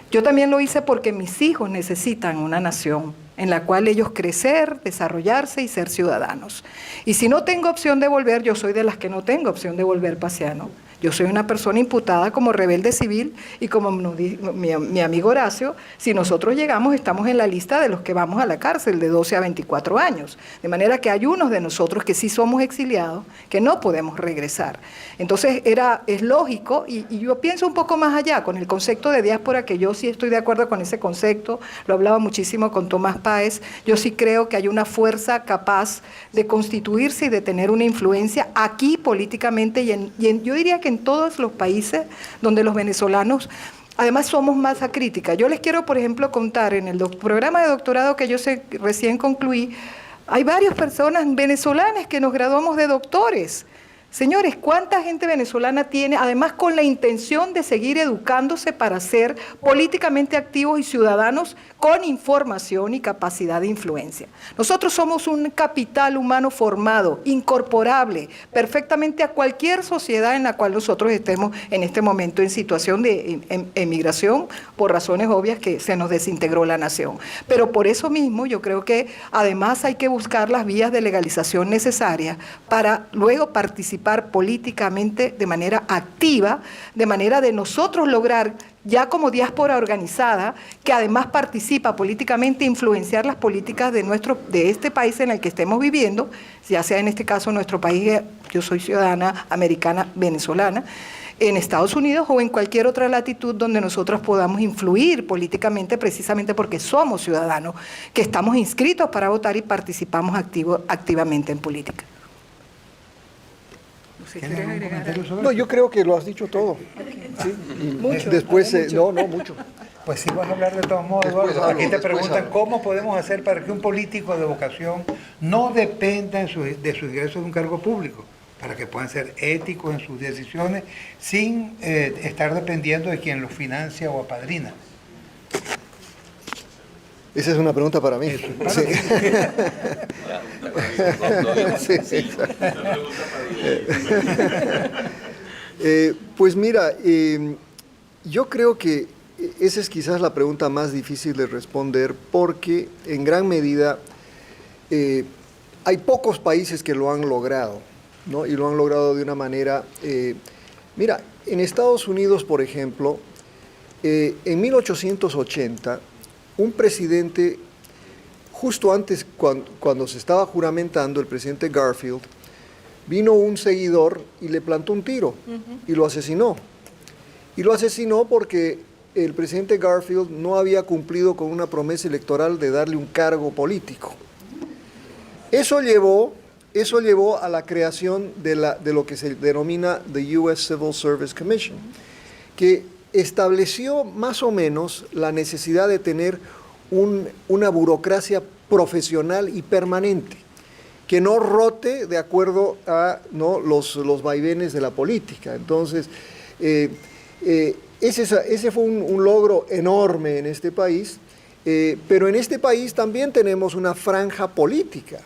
yo también lo hice porque mis hijos necesitan una nación en la cual ellos crecer, desarrollarse y ser ciudadanos. Y si no tengo opción de volver, yo soy de las que no tengo opción de volver pasiano. Yo soy una persona imputada como rebelde civil, y como mi amigo Horacio, si nosotros llegamos, estamos en la lista de los que vamos a la cárcel de 12 a 24 años. De manera que hay unos de nosotros que sí somos exiliados, que no podemos regresar. Entonces es lógico, y yo pienso un poco más allá con el concepto de diáspora, que yo sí estoy de acuerdo con ese concepto, lo hablaba muchísimo con Tomás Páez. Yo sí creo que hay una fuerza capaz de constituirse y de tener una influencia aquí políticamente, yo diría que en todos los países donde los venezolanos además somos masa crítica. Yo les quiero, por ejemplo, contar en el programa de doctorado que yo recién concluí, Hay varias personas venezolanas que nos graduamos de doctores. Señores, ¿cuánta gente venezolana tiene, además con la intención de seguir educándose para ser políticamente activos y ciudadanos con información y capacidad de influencia? Nosotros somos un capital humano formado, incorporable, perfectamente a cualquier sociedad en la cual nosotros estemos en este momento en situación de emigración, por razones obvias que se nos desintegró la nación. Pero por eso mismo yo creo que además hay que buscar las vías de legalización necesarias para luego participar políticamente de manera activa, de manera de nosotros lograr, ya como diáspora organizada, que además participa políticamente, influenciar las políticas de este país en el que estemos viviendo, ya sea en este caso nuestro país, yo soy ciudadana americana venezolana, en Estados Unidos o en cualquier otra latitud donde nosotros podamos influir políticamente, precisamente porque somos ciudadanos que estamos inscritos para votar y participamos activamente en política. No, yo creo que lo has dicho todo. Sí. Mucho. Después, no, mucho. Pues sí vas a hablar de todos modos, Eduardo. Aquí te preguntan cómo podemos hacer para que un político de vocación no dependa de su ingreso de un cargo público, para que puedan ser éticos en sus decisiones sin estar dependiendo de quien los financia o apadrina. Esa es una pregunta para mí. Sí. Pues mira, yo creo que esa es quizás la pregunta más difícil de responder porque en gran medida hay pocos países que lo han logrado, ¿no? Y lo han logrado de una manera... mira, en Estados Unidos, por ejemplo, en 1880... un presidente, justo antes, cuando se estaba juramentando, el presidente Garfield, vino un seguidor y le plantó un tiro y lo asesinó. Y lo asesinó porque el presidente Garfield no había cumplido con una promesa electoral de darle un cargo político. Eso llevó a la creación de lo que se denomina the U.S. Civil Service Commission, que estableció más o menos la necesidad de tener una burocracia profesional y permanente, que no rote de acuerdo a los vaivenes de la política. Entonces, ese fue un logro enorme en este país, pero en este país también tenemos una franja política.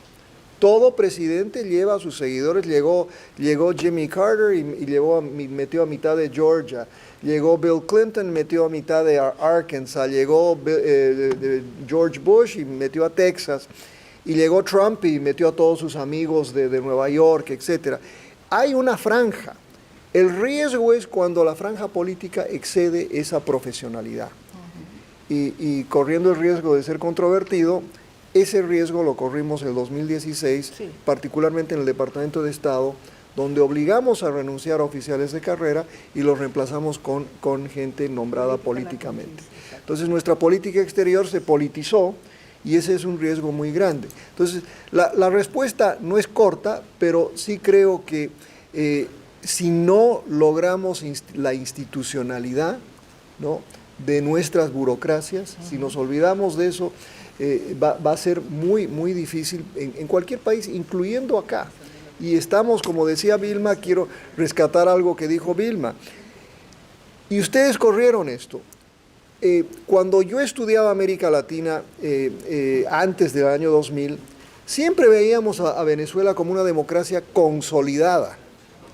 Todo presidente lleva a sus seguidores. Llegó Jimmy Carter y metió a mitad de Georgia. Llegó Bill Clinton, metió a mitad de Arkansas. Llegó George Bush y metió a Texas. Y llegó Trump y metió a todos sus amigos de Nueva York, etc. Hay una franja. El riesgo es cuando la franja política excede esa profesionalidad. Y corriendo el riesgo de ser controvertido, ese riesgo lo corrimos en el 2016, sí, particularmente en el Departamento de Estado, donde obligamos a renunciar a oficiales de carrera y los reemplazamos con gente nombrada políticamente. Entonces nuestra política exterior se politizó y ese es un riesgo muy grande. Entonces la respuesta no es corta, pero sí creo que si no logramos la institucionalidad, ¿no?, de nuestras burocracias, si nos olvidamos de eso, va a ser muy, muy difícil en cualquier país, incluyendo acá. Y estamos, como decía Vilma, quiero rescatar algo que dijo Vilma. Y ustedes corrieron esto. Cuando yo estudiaba América Latina antes del año 2000, siempre veíamos a Venezuela como una democracia consolidada,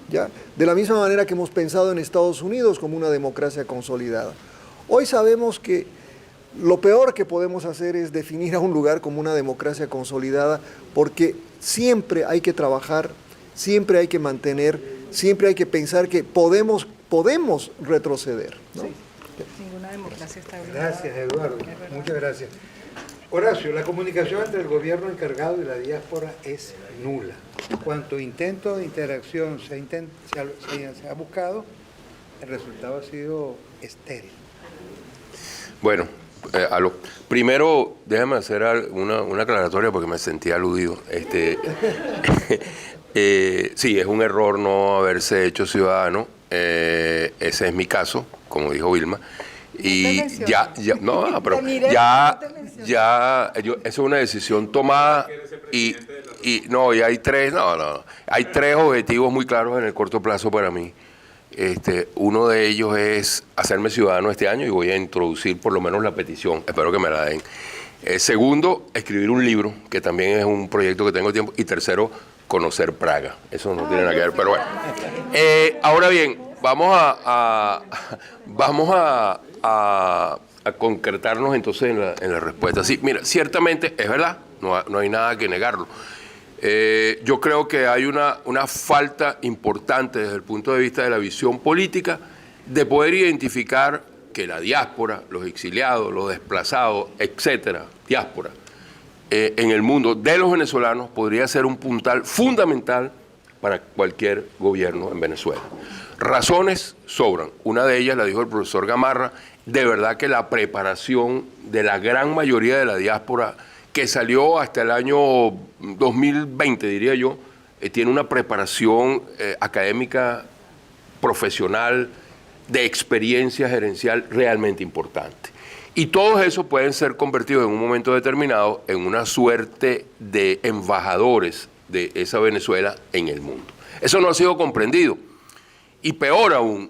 ¿ya? De la misma manera que hemos pensado en Estados Unidos como una democracia consolidada. Hoy sabemos que lo peor que podemos hacer es definir a un lugar como una democracia consolidada, porque siempre hay que trabajar, siempre hay que mantener, siempre hay que pensar que podemos retroceder, ¿no? Sí. Ninguna democracia está obligada. Gracias, Eduardo. Muchas gracias. Horacio, la comunicación entre el gobierno encargado y la diáspora es nula. Cuanto intento de interacción se ha buscado, el resultado ha sido estéril. Bueno, primero déjame hacer una aclaratoria porque me sentí aludido. Sí, es un error no haberse hecho ciudadano. Ese es mi caso, como dijo Vilma. Y esa es una decisión tomada hay tres objetivos muy claros en el corto plazo para mí. Uno de ellos es hacerme ciudadano este año y voy a introducir por lo menos la petición, espero que me la den. Segundo, escribir un libro, que también es un proyecto que tengo tiempo. Y tercero, conocer Praga. Eso no tiene nada que ver, pero bueno. Ahora bien, vamos a concretarnos entonces en la respuesta. Sí, mira, ciertamente es verdad, no hay nada que negarlo. Yo creo que hay una falta importante desde el punto de vista de la visión política de poder identificar que la diáspora, los exiliados, los desplazados, etcétera, diáspora, en el mundo de los venezolanos podría ser un puntal fundamental para cualquier gobierno en Venezuela. Razones sobran. Una de ellas la dijo el profesor Gamarra, de verdad que la preparación de la gran mayoría de la diáspora que salió hasta el año 2020, diría yo, tiene una preparación académica, profesional, de experiencia gerencial realmente importante. Y todos esos pueden ser convertidos en un momento determinado en una suerte de embajadores de esa Venezuela en el mundo. Eso no ha sido comprendido. Y peor aún,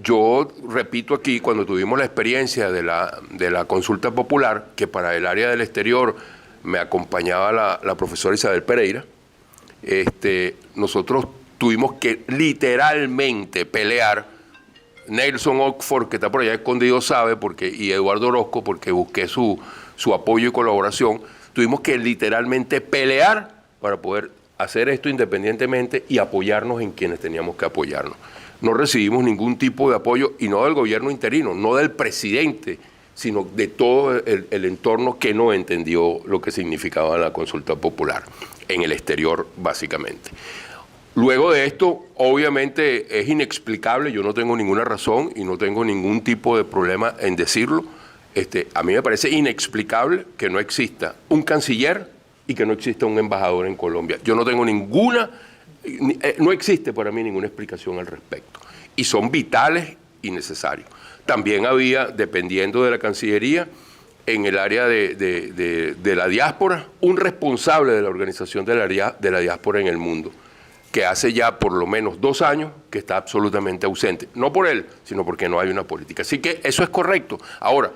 yo repito aquí, cuando tuvimos la experiencia de la consulta popular, que para el área del exterior me acompañaba la profesora Isabel Pereira, nosotros tuvimos que literalmente pelear. Nelson Oxford, que está por allá escondido, sabe, y Eduardo Orozco, porque busqué su apoyo y colaboración, tuvimos que literalmente pelear para poder hacer esto independientemente y apoyarnos en quienes teníamos que apoyarnos. No recibimos ningún tipo de apoyo, y no del gobierno interino, no del presidente, sino de todo el entorno que no entendió lo que significaba la consulta popular, en el exterior básicamente. Luego de esto, obviamente es inexplicable, yo no tengo ninguna razón y no tengo ningún tipo de problema en decirlo. A mí me parece inexplicable que no exista un canciller y que no exista un embajador en Colombia. Yo no tengo no existe para mí ninguna explicación al respecto. Y son vitales y necesarios. También había, dependiendo de la Cancillería, en el área de la diáspora, un responsable de la organización de la diáspora en el mundo, que hace ya por lo menos 2 años que está absolutamente ausente. No por él, sino porque no hay una política. Así que eso es correcto. Ahora,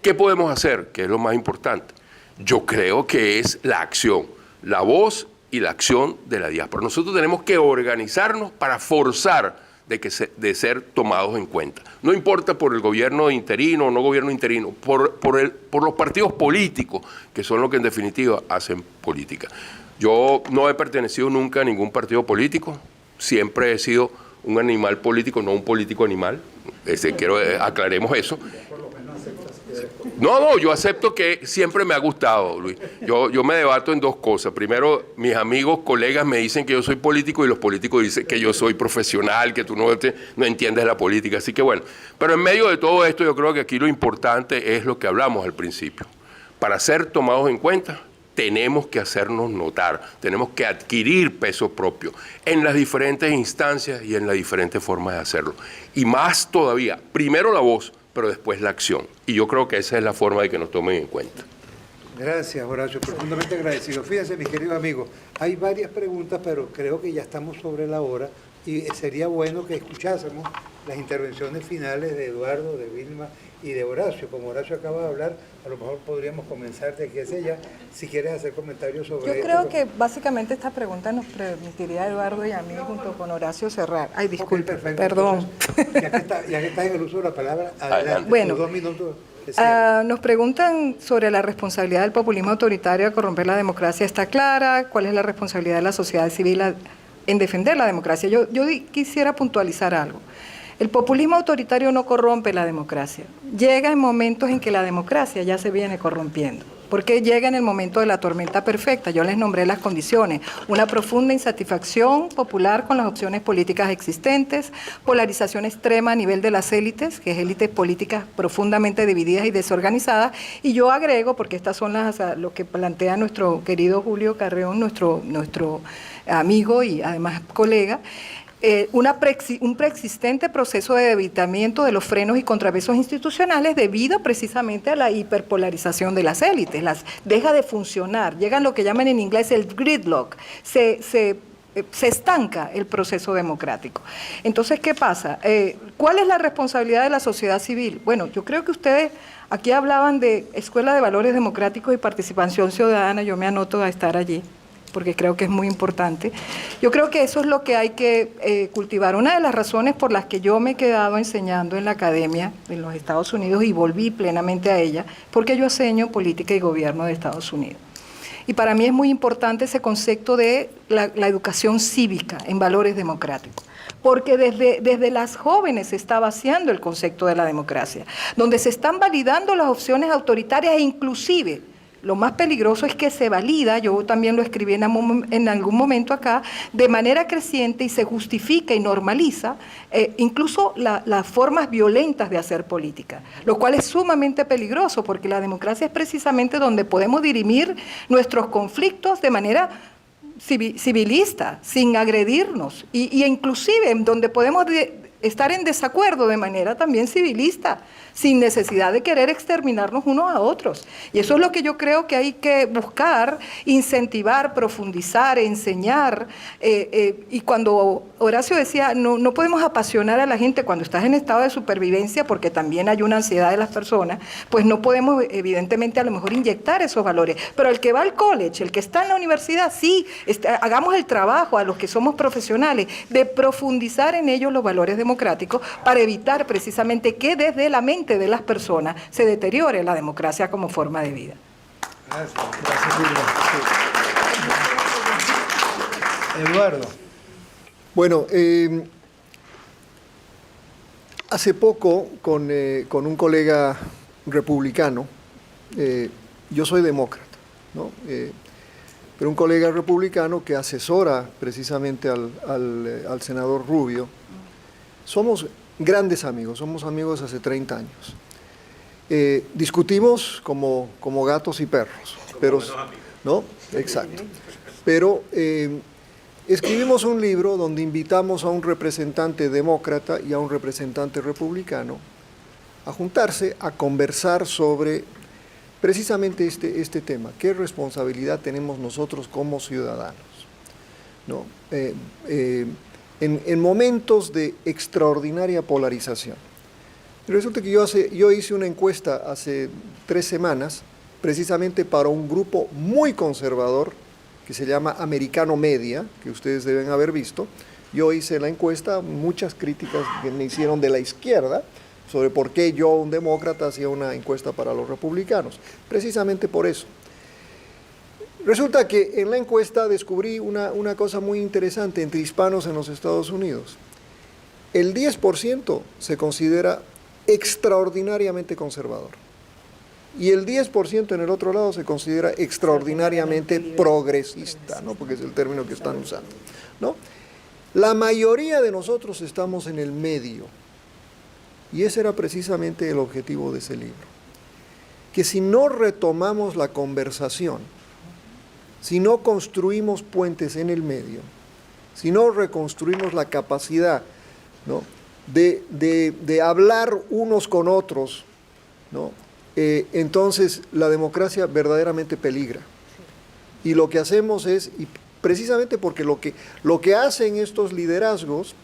¿qué podemos hacer? Que es lo más importante. Yo creo que es la acción, la voz y la acción de la diáspora. Nosotros tenemos que organizarnos para forzar de ser tomados en cuenta. No importa por el gobierno interino o no gobierno interino, por los partidos políticos, que son los que en definitiva hacen política. Yo no he pertenecido nunca a ningún partido político, siempre he sido un animal político, no un político animal, aclaremos eso. No, yo acepto que siempre me ha gustado, Luis. Yo me debato en 2 cosas. Primero, mis amigos, colegas me dicen que yo soy político y los políticos dicen que yo soy profesional, que tú no entiendes la política. Así que bueno, pero en medio de todo esto yo creo que aquí lo importante es lo que hablamos al principio. Para ser tomados en cuenta, tenemos que hacernos notar, tenemos que adquirir peso propio en las diferentes instancias y en las diferentes formas de hacerlo. Y más todavía, primero la voz, pero después la acción. Y yo creo que esa es la forma de que nos tomen en cuenta. Gracias, Horacio, profundamente agradecido. Fíjense, mis queridos amigos, hay varias preguntas, pero creo que ya estamos sobre la hora y sería bueno que escuchásemos las intervenciones finales de Eduardo, de Vilma y de Horacio. Como Horacio acaba de hablar, a lo mejor podríamos comenzar de aquí hacia allá. Si quieres hacer comentarios sobre Yo creo que básicamente esta pregunta nos permitiría a Eduardo y a mí junto con Horacio cerrar. Ay, disculpe, perfecto, perdón. Entonces, ya que estás en el uso de la palabra, adelante. Bueno, 2 minutos. nos preguntan sobre la responsabilidad del populismo autoritario a corromper la democracia. ¿Está clara? ¿Cuál es la responsabilidad de la sociedad civil en defender la democracia? Yo quisiera puntualizar algo. El populismo autoritario no corrompe la democracia. Llega en momentos en que la democracia ya se viene corrompiendo. Porque llega en el momento de la tormenta perfecta. Yo les nombré las condiciones. Una profunda insatisfacción popular con las opciones políticas existentes, polarización extrema a nivel de las élites, que es élites políticas profundamente divididas y desorganizadas. Y yo agrego, porque estas son lo que plantea nuestro querido Julio Carreón, nuestro amigo y además colega, un preexistente proceso de debilitamiento de los frenos y contrapesos institucionales debido precisamente a la hiperpolarización de las élites. Deja de funcionar, llegan lo que llaman en inglés el gridlock, se estanca el proceso democrático. Entonces, ¿qué pasa? ¿Cuál es la responsabilidad de la sociedad civil? Bueno, yo creo que ustedes aquí hablaban de Escuela de Valores Democráticos y Participación Ciudadana, yo me anoto a estar allí, porque creo que es muy importante. Yo creo que eso es lo que hay que cultivar. Una de las razones por las que yo me he quedado enseñando en la academia en los Estados Unidos y volví plenamente a ella, porque yo enseño política y gobierno de Estados Unidos. Y para mí es muy importante ese concepto de la educación cívica en valores democráticos. Porque desde las jóvenes se está vaciando el concepto de la democracia, donde se están validando las opciones autoritarias e inclusive lo más peligroso es que se valida, yo también lo escribí en algún momento acá, de manera creciente y se justifica y normaliza incluso las formas violentas de hacer política, lo cual es sumamente peligroso porque la democracia es precisamente donde podemos dirimir nuestros conflictos de manera civilista, sin agredirnos, y inclusive donde podemos estar en desacuerdo de manera también civilista, sin necesidad de querer exterminarnos unos a otros. Y eso es lo que yo creo que hay que buscar, incentivar, profundizar, enseñar. Y cuando Horacio decía, no podemos apasionar a la gente cuando estás en estado de supervivencia, porque también hay una ansiedad de las personas, pues no podemos evidentemente a lo mejor inyectar esos valores. Pero el que va al college, el que está en la universidad, sí, hagamos el trabajo a los que somos profesionales de profundizar en ellos los valores democráticos para evitar precisamente que desde la mente de las personas se deteriore la democracia como forma de vida. Gracias, Silvia. Sí. Eduardo. Bueno, hace poco con un colega republicano, yo soy demócrata, ¿no? Pero un colega republicano que asesora precisamente al senador Rubio, somos grandes amigos, somos amigos hace 30 años. Discutimos como gatos y perros, pero, ¿no? Exacto. Pero escribimos un libro donde invitamos a un representante demócrata y a un representante republicano a juntarse, a conversar sobre precisamente este tema. ¿Qué responsabilidad tenemos nosotros como ciudadanos? ¿No? En momentos de extraordinaria polarización. Resulta que yo hice una encuesta hace 3 semanas, precisamente para un grupo muy conservador, que se llama Americano Media, que ustedes deben haber visto. Yo hice la encuesta, muchas críticas que me hicieron de la izquierda, sobre por qué yo, un demócrata, hacía una encuesta para los republicanos. Precisamente por eso. Resulta que en la encuesta descubrí una cosa muy interesante entre hispanos en los Estados Unidos. El 10% se considera extraordinariamente conservador y el 10% en el otro lado se considera extraordinariamente progresista, ¿no? Porque es el término que están usando, ¿no? La mayoría de nosotros estamos en el medio y ese era precisamente el objetivo de ese libro. Que si no retomamos la conversación, si no construimos puentes en el medio, si no reconstruimos la capacidad, ¿no? de hablar unos con otros, ¿no? Entonces la democracia verdaderamente peligra. Y lo que hacemos es, y precisamente porque lo que hacen estos liderazgos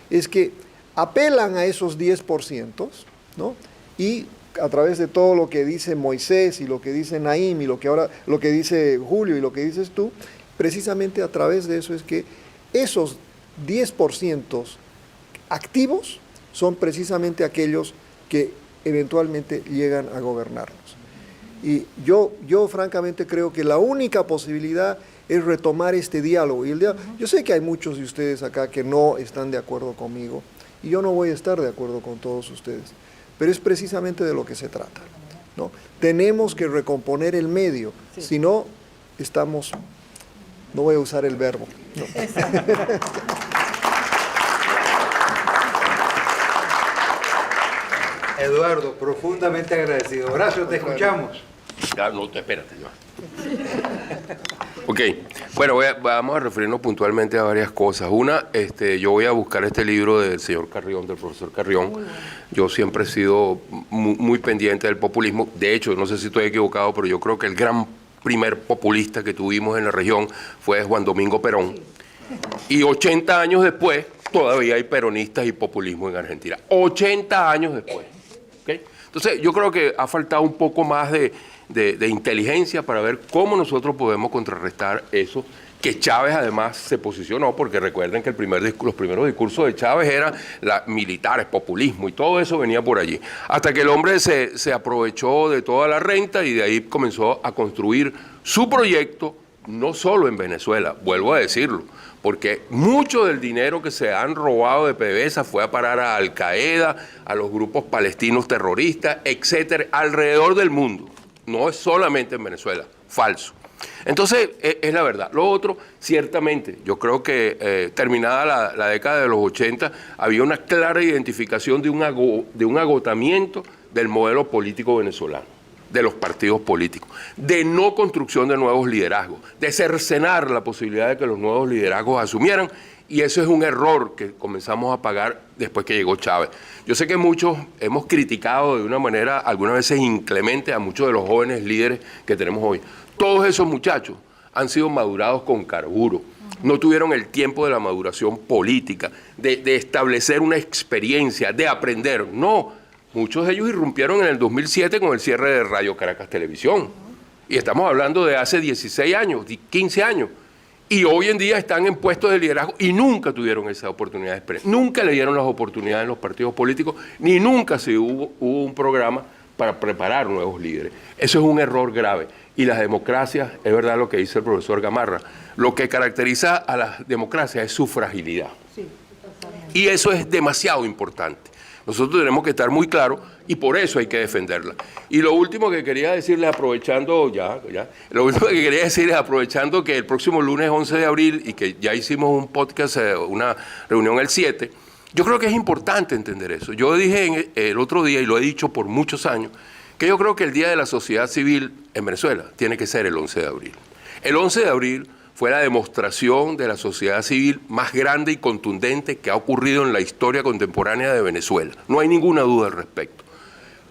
es que apelan a esos 10%, ¿no? Y a través de todo lo que dice Moisés y lo que dice Naim y lo que dice Julio y lo que dices tú, precisamente a través de eso es que esos 10% activos son precisamente aquellos que eventualmente llegan a gobernarnos. Y yo francamente creo que la única posibilidad es retomar este diálogo. Yo sé que hay muchos de ustedes acá que no están de acuerdo conmigo y yo no voy a estar de acuerdo con todos ustedes. Pero es precisamente de lo que se trata, ¿no? Tenemos que recomponer el medio, sí. Si no, no voy a usar el verbo. No. Eduardo, profundamente agradecido. Horacio, te escuchamos. No, espérate, yo. Ok, bueno, vamos a referirnos puntualmente a varias cosas. Una, yo voy a buscar este libro del señor Carrión, del profesor Carrión. Yo siempre he sido muy pendiente del populismo. De hecho, no sé si estoy equivocado, pero yo creo que el gran primer populista que tuvimos en la región fue Juan Domingo Perón. Y 80 años después, todavía hay peronistas y populismo en Argentina. 80 años después. ¿Okay? Entonces, yo creo que ha faltado un poco más de inteligencia para ver cómo nosotros podemos contrarrestar eso, que Chávez además se posicionó, porque recuerden que los primeros discursos de Chávez eran militares, populismo, y todo eso venía por allí. Hasta que el hombre se aprovechó de toda la renta y de ahí comenzó a construir su proyecto, no solo en Venezuela, vuelvo a decirlo, porque mucho del dinero que se han robado de PDVSA fue a parar a Al Qaeda, a los grupos palestinos terroristas, etcétera, alrededor del mundo. No es solamente en Venezuela, falso. Entonces, es la verdad. Lo otro, ciertamente, yo creo que terminada la década de los 80, había una clara identificación de un agotamiento del modelo político venezolano, de los partidos políticos, de no construcción de nuevos liderazgos, de cercenar la posibilidad de que los nuevos liderazgos asumieran, y eso es un error que comenzamos a pagar después que llegó Chávez. Yo sé que muchos hemos criticado de una manera algunas veces inclemente a muchos de los jóvenes líderes que tenemos hoy. Todos esos muchachos han sido madurados con carburo, no tuvieron el tiempo de la maduración política, de establecer una experiencia, de aprender. No, muchos de ellos irrumpieron en el 2007 con el cierre de Radio Caracas Televisión. Y estamos hablando de hace 16 años, 15 años. Y hoy en día están en puestos de liderazgo y nunca tuvieron esa oportunidad de experiencia. Nunca le dieron las oportunidades en los partidos políticos, ni nunca hubo un programa para preparar nuevos líderes. Eso es un error grave. Y las democracias, es verdad lo que dice el profesor Gamarra, lo que caracteriza a las democracias es su fragilidad. Y eso es demasiado importante. Nosotros tenemos que estar muy claros y por eso hay que defenderla. Y lo último que quería decirles, aprovechando que el próximo lunes 11 de abril y que ya hicimos un podcast, una reunión el 7, yo creo que es importante entender eso. Yo dije el otro día, y lo he dicho por muchos años, que yo creo que el Día de la Sociedad Civil en Venezuela tiene que ser el 11 de abril. El 11 de abril fue la demostración de la sociedad civil más grande y contundente que ha ocurrido en la historia contemporánea de Venezuela. No hay ninguna duda al respecto.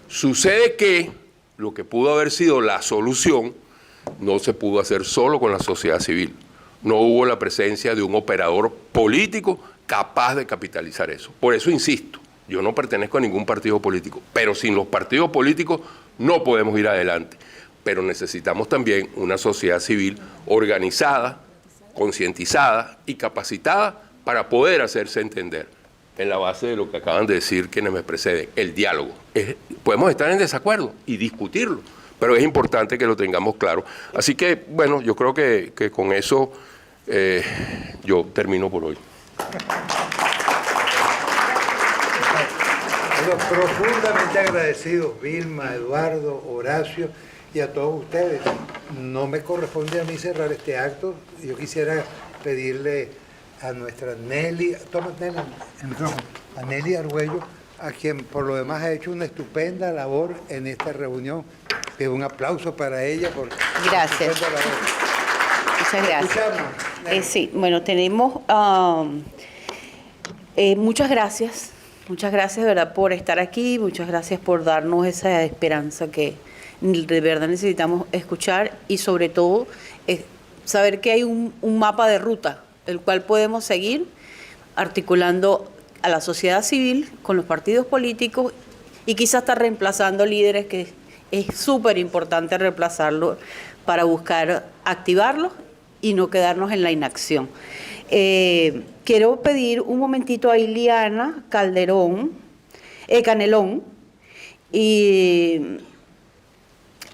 Sucede que lo que pudo haber sido la solución no se pudo hacer solo con la sociedad civil. No hubo la presencia de un operador político capaz de capitalizar eso. Por eso insisto, yo no pertenezco a ningún partido político, pero sin los partidos políticos no podemos ir adelante. Pero necesitamos también una sociedad civil organizada, concientizada y capacitada para poder hacerse entender en la base de lo que acaban de decir quienes me preceden, el diálogo. Podemos estar en desacuerdo y discutirlo, pero es importante que lo tengamos claro. Así que, bueno, yo creo que con eso yo termino por hoy. Profundamente agradecidos, Vilma, Eduardo, Horacio, y a todos ustedes. No me corresponde a mí cerrar este acto. Yo quisiera pedirle a nuestra Nelly, toma Nelly, el micrófono, a Nelly Argüello, a quien por lo demás ha hecho una estupenda labor en esta reunión. Pido un aplauso para ella. Gracias. Muchas gracias. Sí, bueno, tenemos muchas gracias. Muchas gracias, de verdad, por estar aquí. Muchas gracias por darnos esa esperanza que de verdad necesitamos escuchar y sobre todo saber que hay un mapa de ruta, el cual podemos seguir articulando a la sociedad civil con los partidos políticos y quizás estar reemplazando líderes que es súper importante reemplazarlos para buscar activarlos y no quedarnos en la inacción. Quiero pedir un momentito a Iliana Canelón y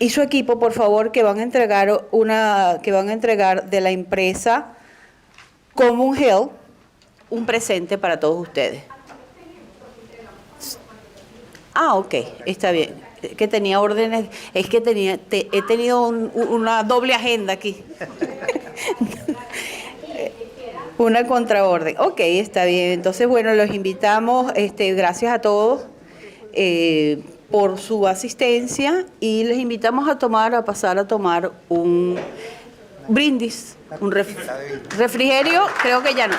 su equipo, por favor, que van a entregar de la empresa Common Health un presente para todos ustedes. Ah, ok, está bien. Que tenía órdenes, es que he tenido una doble agenda aquí. Una contraorden. Ok, está bien. Entonces, bueno, los invitamos, gracias a todos por su asistencia y les invitamos a pasar a tomar brindis, un refrigerio, creo que ya no.